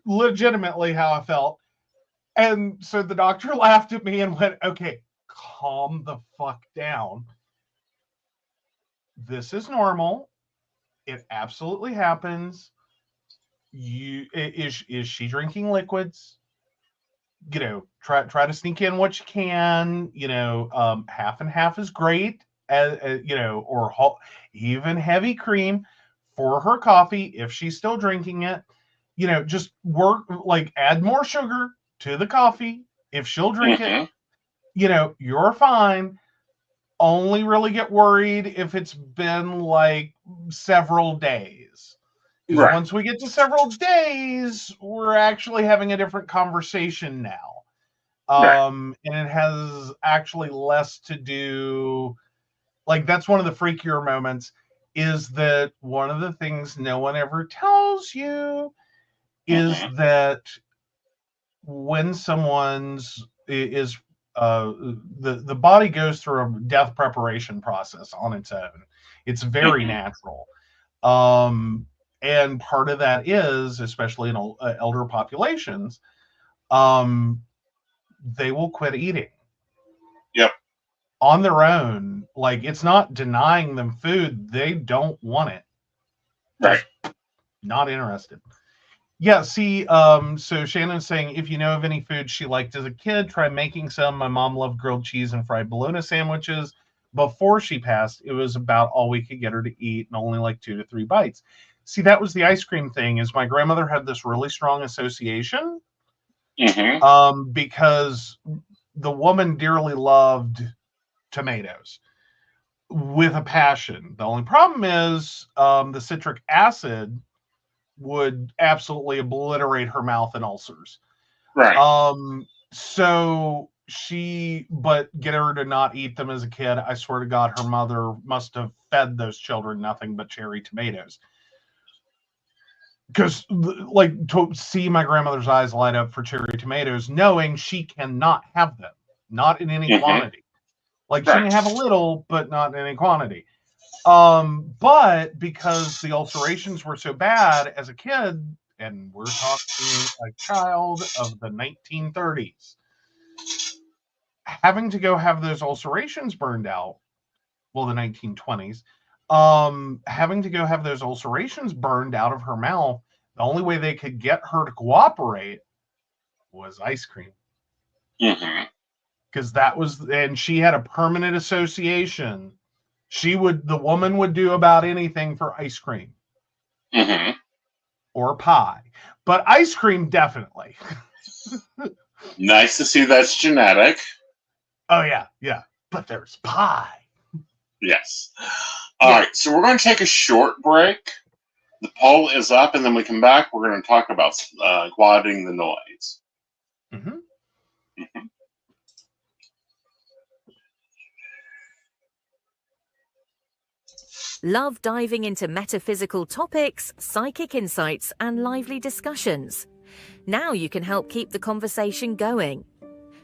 [SPEAKER 2] Legitimately how I felt. And so the doctor laughed at me and went, okay, calm the fuck down. This is normal. It absolutely happens. Is she drinking liquids? Try to sneak in what you can. Half and half is great. Or even heavy cream for her coffee if she's still drinking it. Just work add more sugar to the coffee if she'll drink it. You're fine. Only really get worried if it's been several days. Because once we get to several days, we're actually having a different conversation now. And it has actually less to do, that's one of the freakier moments, is that one of the things no one ever tells you is that when someone's is the body goes through a death preparation process on its own. It's very natural. And part of that is, especially in elder populations, they will quit eating.
[SPEAKER 1] Yep.
[SPEAKER 2] On their own. It's not denying them food. They don't want it.
[SPEAKER 1] Right.
[SPEAKER 2] Just not interested. Yeah, see, so Shannon's saying, if you know of any food she liked as a kid, try making some. My mom loved grilled cheese and fried bologna sandwiches. Before she passed, it was about all we could get her to eat, and only 2 to 3 bites. See, that was the ice cream thing, is my grandmother had this really strong association. Because the woman dearly loved tomatoes with a passion. The only problem is the citric acid would absolutely obliterate her mouth and ulcers.
[SPEAKER 1] Right.
[SPEAKER 2] But get her to not eat them as a kid. I swear to God, her mother must have fed those children nothing but cherry tomatoes. Because, to see my grandmother's eyes light up for cherry tomatoes, knowing she cannot have them, not in any quantity. She can have a little, but not in any quantity. But because the ulcerations were so bad as a kid, and we're talking a child of the 1930s, having to go have those ulcerations burned out, well, the 1920s, having to go have those ulcerations burned out of her mouth, the only way they could get her to cooperate was ice cream. Because and she had a permanent association. The woman would do about anything for ice cream. Or pie. But ice cream, definitely.
[SPEAKER 1] Nice to see that's genetic.
[SPEAKER 2] Oh, yeah. But there's pie.
[SPEAKER 1] Yes. All right, so we're going to take a short break. The poll is up, and then we come back. We're going to talk about quieting the noise.
[SPEAKER 3] love diving into metaphysical topics, psychic insights, and lively discussions. Now you can help keep the conversation going.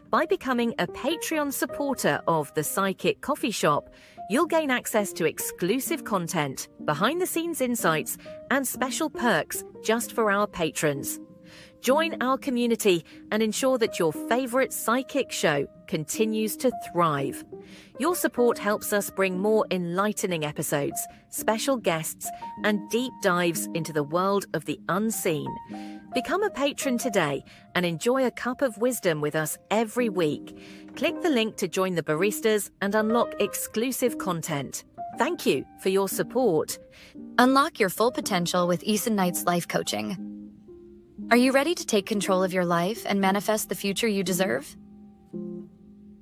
[SPEAKER 3] By becoming a Patreon supporter of The Psychic Coffee Shop, you'll gain access to exclusive content, behind-the-scenes insights, and special perks just for our patrons. Join our community and ensure that your favorite psychic show continues to thrive. Your support helps us bring more enlightening episodes, special guests, and deep dives into the world of the unseen. Become a patron today and enjoy a cup of wisdom with us every week. Click the link to join the baristas and unlock exclusive content. Thank you for your support.
[SPEAKER 4] Unlock your full potential with Aeson Knight's life coaching. Are you ready to take control of your life and manifest the future you deserve?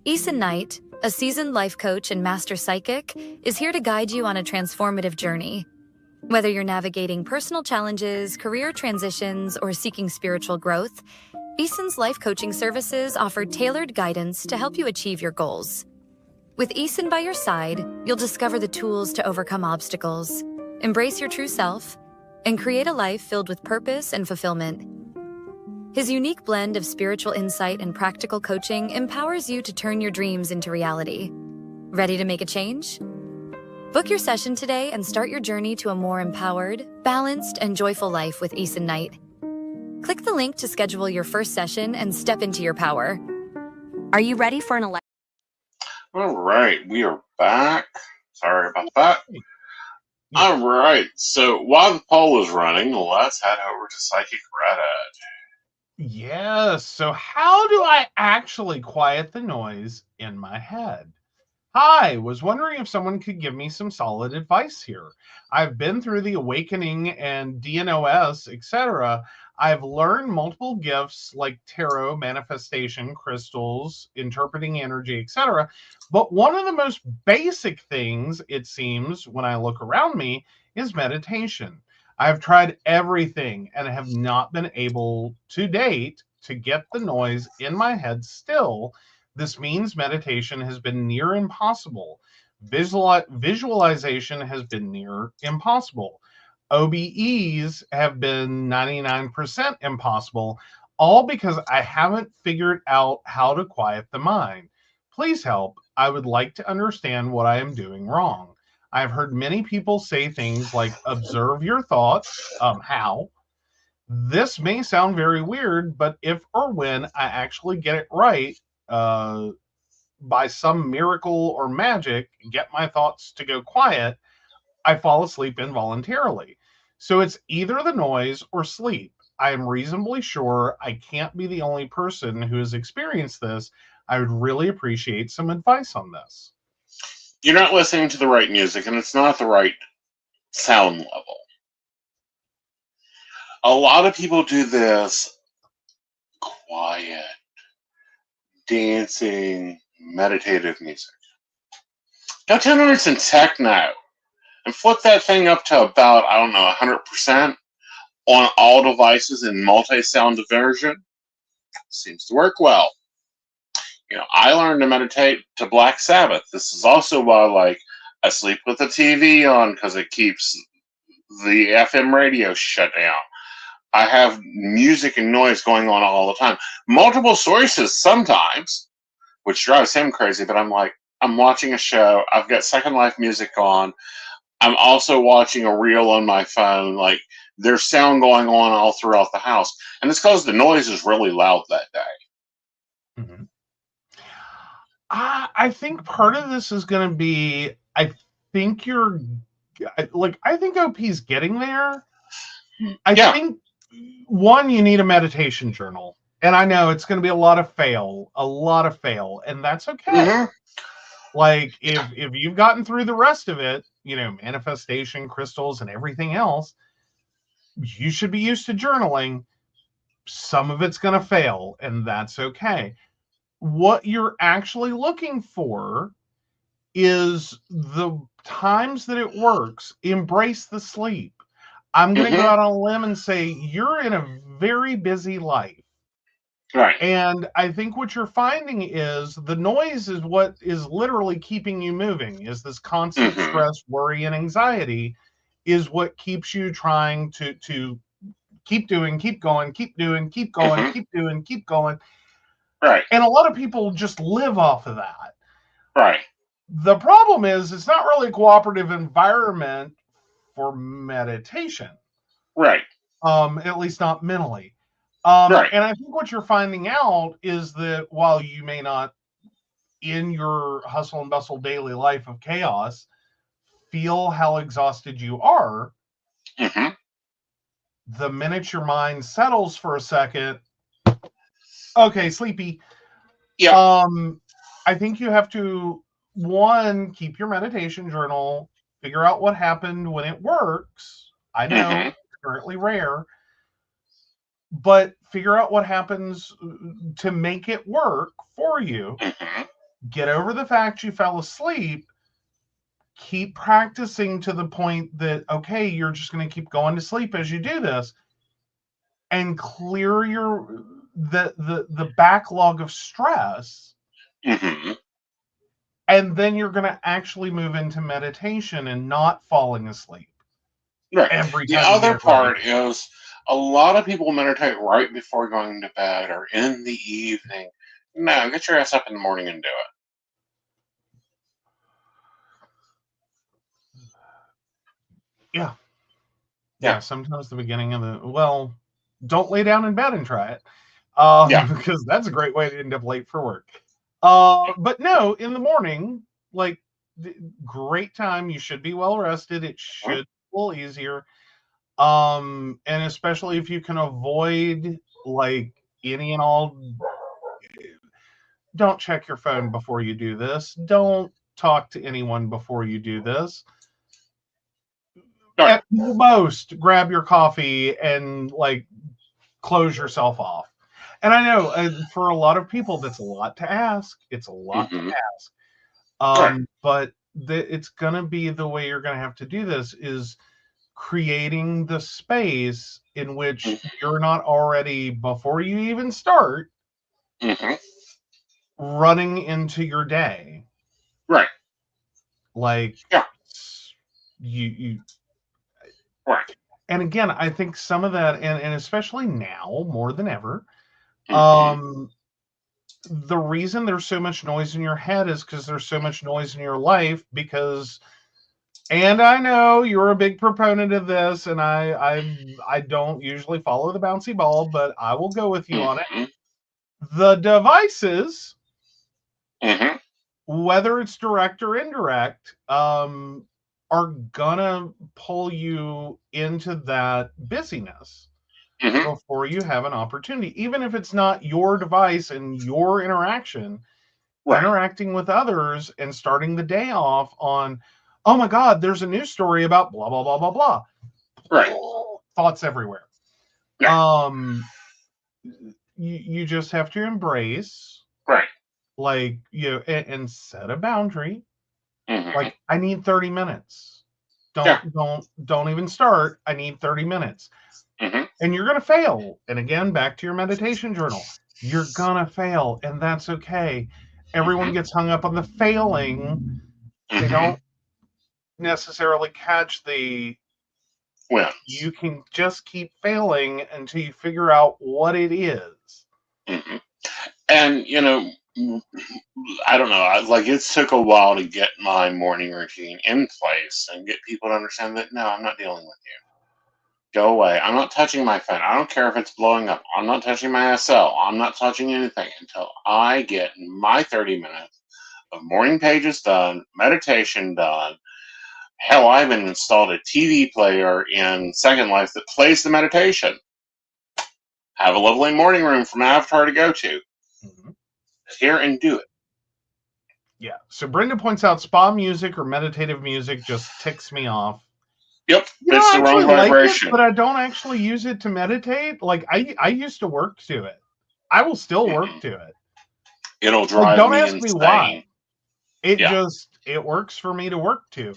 [SPEAKER 4] Aeson Knight, a seasoned life coach and master psychic, is here to guide you on a transformative journey. Whether you're navigating personal challenges, career transitions, or seeking spiritual growth, Aeson's life coaching services offer tailored guidance to help you achieve your goals. With Aeson by your side, you'll discover the tools to overcome obstacles, embrace your true self, and create a life filled with purpose and fulfillment. His unique blend of spiritual insight and practical coaching empowers you to turn your dreams into reality. Ready to make a change? Book your session today and start your journey to a more empowered, balanced, and joyful life with Aeson Knight. Click the link to schedule your first session and step into your power.
[SPEAKER 3] Are you ready for an election?
[SPEAKER 1] All right, we are back. Sorry about that. All right, so while the poll is running, let's head over to Psychic Reddit.
[SPEAKER 2] Yes, so how do I actually quiet the noise in my head? Hi, was wondering if someone could give me some solid advice here. I've been through the awakening and DNOS, etc. I've learned multiple gifts like tarot, manifestation, crystals, interpreting energy, etc. But one of the most basic things, it seems, when I look around me, is meditation. I've tried everything and have not been able to date to get the noise in my head still. This means meditation has been near impossible. Visualization has been near impossible. OBEs have been 99% impossible, all because I haven't figured out how to quiet the mind. Please help. I would like to understand what I am doing wrong. I've heard many people say things like observe your thoughts. How? This may sound very weird, but if or when I actually get it right, by some miracle or magic, get my thoughts to go quiet, I fall asleep involuntarily. So it's either the noise or sleep. I am reasonably sure I can't be the only person who has experienced this. I would really appreciate some advice on this.
[SPEAKER 1] You're not listening to the right music, and it's not the right sound level. A lot of people do this quiet, dancing, meditative music. Go to some techno and flip that thing up to about, 100% on all devices in multi-sound diversion. Seems to work well. I learned to meditate to Black Sabbath. This is also why, I sleep with the TV on because it keeps the FM radio shut down. I have music and noise going on all the time. Multiple sources sometimes, which drives him crazy, but I'm watching a show. I've got Second Life music on. I'm also watching a reel on my phone. There's sound going on all throughout the house. And it's because the noise is really loud that day.
[SPEAKER 2] Mm-hmm. I think part of this is going to be, I think OP's getting there. I think, one, you need a meditation journal. And I know it's going to be a lot of fail, and that's okay. Mm-hmm. If you've gotten through the rest of it, manifestation, crystals, and everything else, you should be used to journaling. Some of it's going to fail, and that's okay. What you're actually looking for is the times that it works. Embrace the sleep. I'm going to go out on a limb and say you're in a very busy life.
[SPEAKER 1] Right.
[SPEAKER 2] And I think what you're finding is the noise is what is literally keeping you moving, is this constant stress, worry, and anxiety is what keeps you trying to keep doing, keep going, keep doing, keep going, keep doing, keep going.
[SPEAKER 1] Right.
[SPEAKER 2] And a lot of people just live off of that.
[SPEAKER 1] Right.
[SPEAKER 2] The problem is it's not really a cooperative environment for meditation.
[SPEAKER 1] Right.
[SPEAKER 2] At least not mentally.
[SPEAKER 1] Right.
[SPEAKER 2] And I think what you're finding out is that while you may not, in your hustle and bustle daily life of chaos, feel how exhausted you are, the minute your mind settles for a second, okay, sleepy.
[SPEAKER 1] Yeah.
[SPEAKER 2] I think you have to, one, keep your meditation journal, figure out what happened when it works. I know it's currently rare, but figure out what happens to make it work for you. Get over the fact you fell asleep. Keep practicing to the point that, okay, you're just going to keep going to sleep as you do this, and clear your the backlog of stress. And then you're going to actually move into meditation and not falling asleep.
[SPEAKER 1] Right.
[SPEAKER 2] Every
[SPEAKER 1] the
[SPEAKER 2] time
[SPEAKER 1] other part is a lot of people meditate right before going to bed or in the evening. No, get your ass up in the morning and do it.
[SPEAKER 2] Yeah, sometimes the beginning of don't lay down in bed and try it. Because that's a great way to end up late for work. But no, in the morning, like, great time. You should be well rested. It should feel easier. And especially if you can avoid like any and all, don't check your phone before you do this. Don't talk to anyone before you do this. At most, grab your coffee and like close yourself off. And I know for a lot of people, that's a lot to ask. It's a lot to ask. But it's going to be the way you're going to have to do this is creating the space in which you're not already, before you even start, running into your day.
[SPEAKER 1] Right.
[SPEAKER 2] Like, you
[SPEAKER 1] right.
[SPEAKER 2] And again, I think some of that, and especially now more than ever, the reason there's so much noise in your head is because there's so much noise in your life. Because, and I know you're a big proponent of this, and I don't usually follow the bouncy ball, but I will go with you on it. The devices, whether it's direct or indirect, are gonna pull you into that busyness before you have an opportunity, even if it's not your device and your interaction, interacting with others and starting the day off on, oh my God, there's a news story about blah, blah, blah, blah, blah.
[SPEAKER 1] Right.
[SPEAKER 2] Thoughts everywhere. You just have to embrace, like, you know, and set a boundary. Like, I need 30 minutes. Don't even start. I need 30 minutes. And you're going to fail. And again, back to your meditation journal. You're going to fail, and that's okay. Everyone gets hung up on the failing. They don't necessarily catch the
[SPEAKER 1] wins.
[SPEAKER 2] You can just keep failing until you figure out what it is.
[SPEAKER 1] And, you know, I don't know, like, it took a while to get my morning routine in place and get people to understand that, no, I'm not dealing with you. Go away. I'm not touching my phone. I don't care if it's blowing up. I'm not touching my SL. I'm not touching anything until I get my 30 minutes of morning pages done, meditation done. Hell, I even installed a TV player in Second Life that plays the meditation. Have a lovely morning room for my avatar to go to. Here and do it.
[SPEAKER 2] Yeah. So Brenda points out spa music or meditative music just ticks me off.
[SPEAKER 1] Yep, it's the wrong vibration.
[SPEAKER 2] Like it, but I don't actually use it to meditate. Like, I used to work to it. I will still work to it.
[SPEAKER 1] It'll drive
[SPEAKER 2] don't
[SPEAKER 1] me
[SPEAKER 2] ask
[SPEAKER 1] insane.
[SPEAKER 2] Me why. It works for me to work to.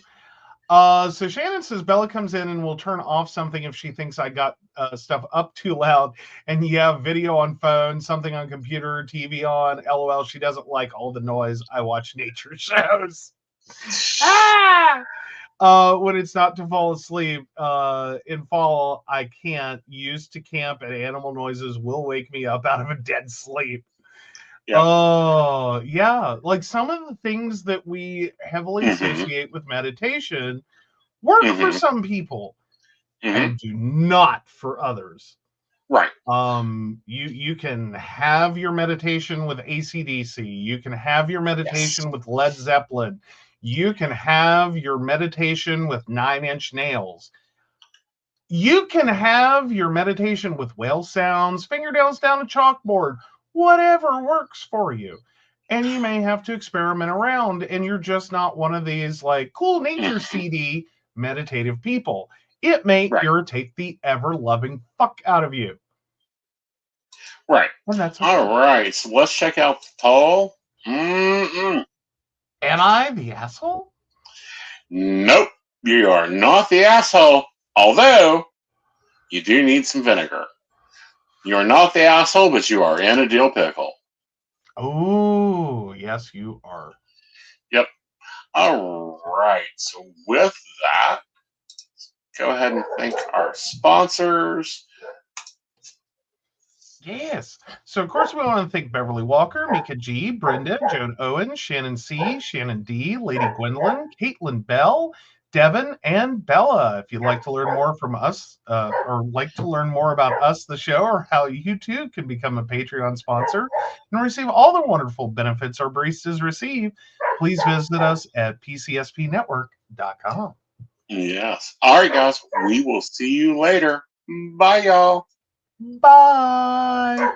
[SPEAKER 2] So Shannon says Bella comes in and will turn off something if she thinks I got stuff up too loud. And you have video on phone, something on computer, TV on. LOL, she doesn't like all the noise. I watch nature shows. When it's not to fall asleep. In fall, I can't. Used to camp and animal noises will wake me up out of a dead sleep. Yeah. Oh, yeah. Like some of the things that we heavily associate with meditation work for some people and do not for others.
[SPEAKER 1] Right.
[SPEAKER 2] You can have your meditation with AC/DC. You can have your meditation with Led Zeppelin. You can have your meditation with 9 Inch Nails. You can have your meditation with whale sounds, fingernails down a chalkboard, whatever works for you. And you may have to experiment around, and you're just not one of these like cool nature CD meditative people. It may irritate the ever-loving fuck out of you.
[SPEAKER 1] Right.
[SPEAKER 2] And that's
[SPEAKER 1] okay. All right. So let's check out the poll.
[SPEAKER 2] Am I the asshole?
[SPEAKER 1] Nope. You are not the asshole. Although, you do need some vinegar. You are not the asshole, but you are in a dill pickle.
[SPEAKER 2] Oh, yes, you are.
[SPEAKER 1] Yep. All right. So with that, go ahead and thank our sponsors.
[SPEAKER 2] Yes. So, of course, we want to thank Beverly Walker, Mika G, Brenda, Joan Owen, Shannon C, Shannon D, Lady Gwendolyn, Caitlin Bell, Devin, and Bella. If you'd like to learn more from us or like to learn more about us, the show, or how you too can become a Patreon sponsor and receive all the wonderful benefits our baristas receive, please visit us at pcspnetwork.com.
[SPEAKER 1] Yes. All right, guys. We will see you later. Bye, y'all.
[SPEAKER 2] Bye.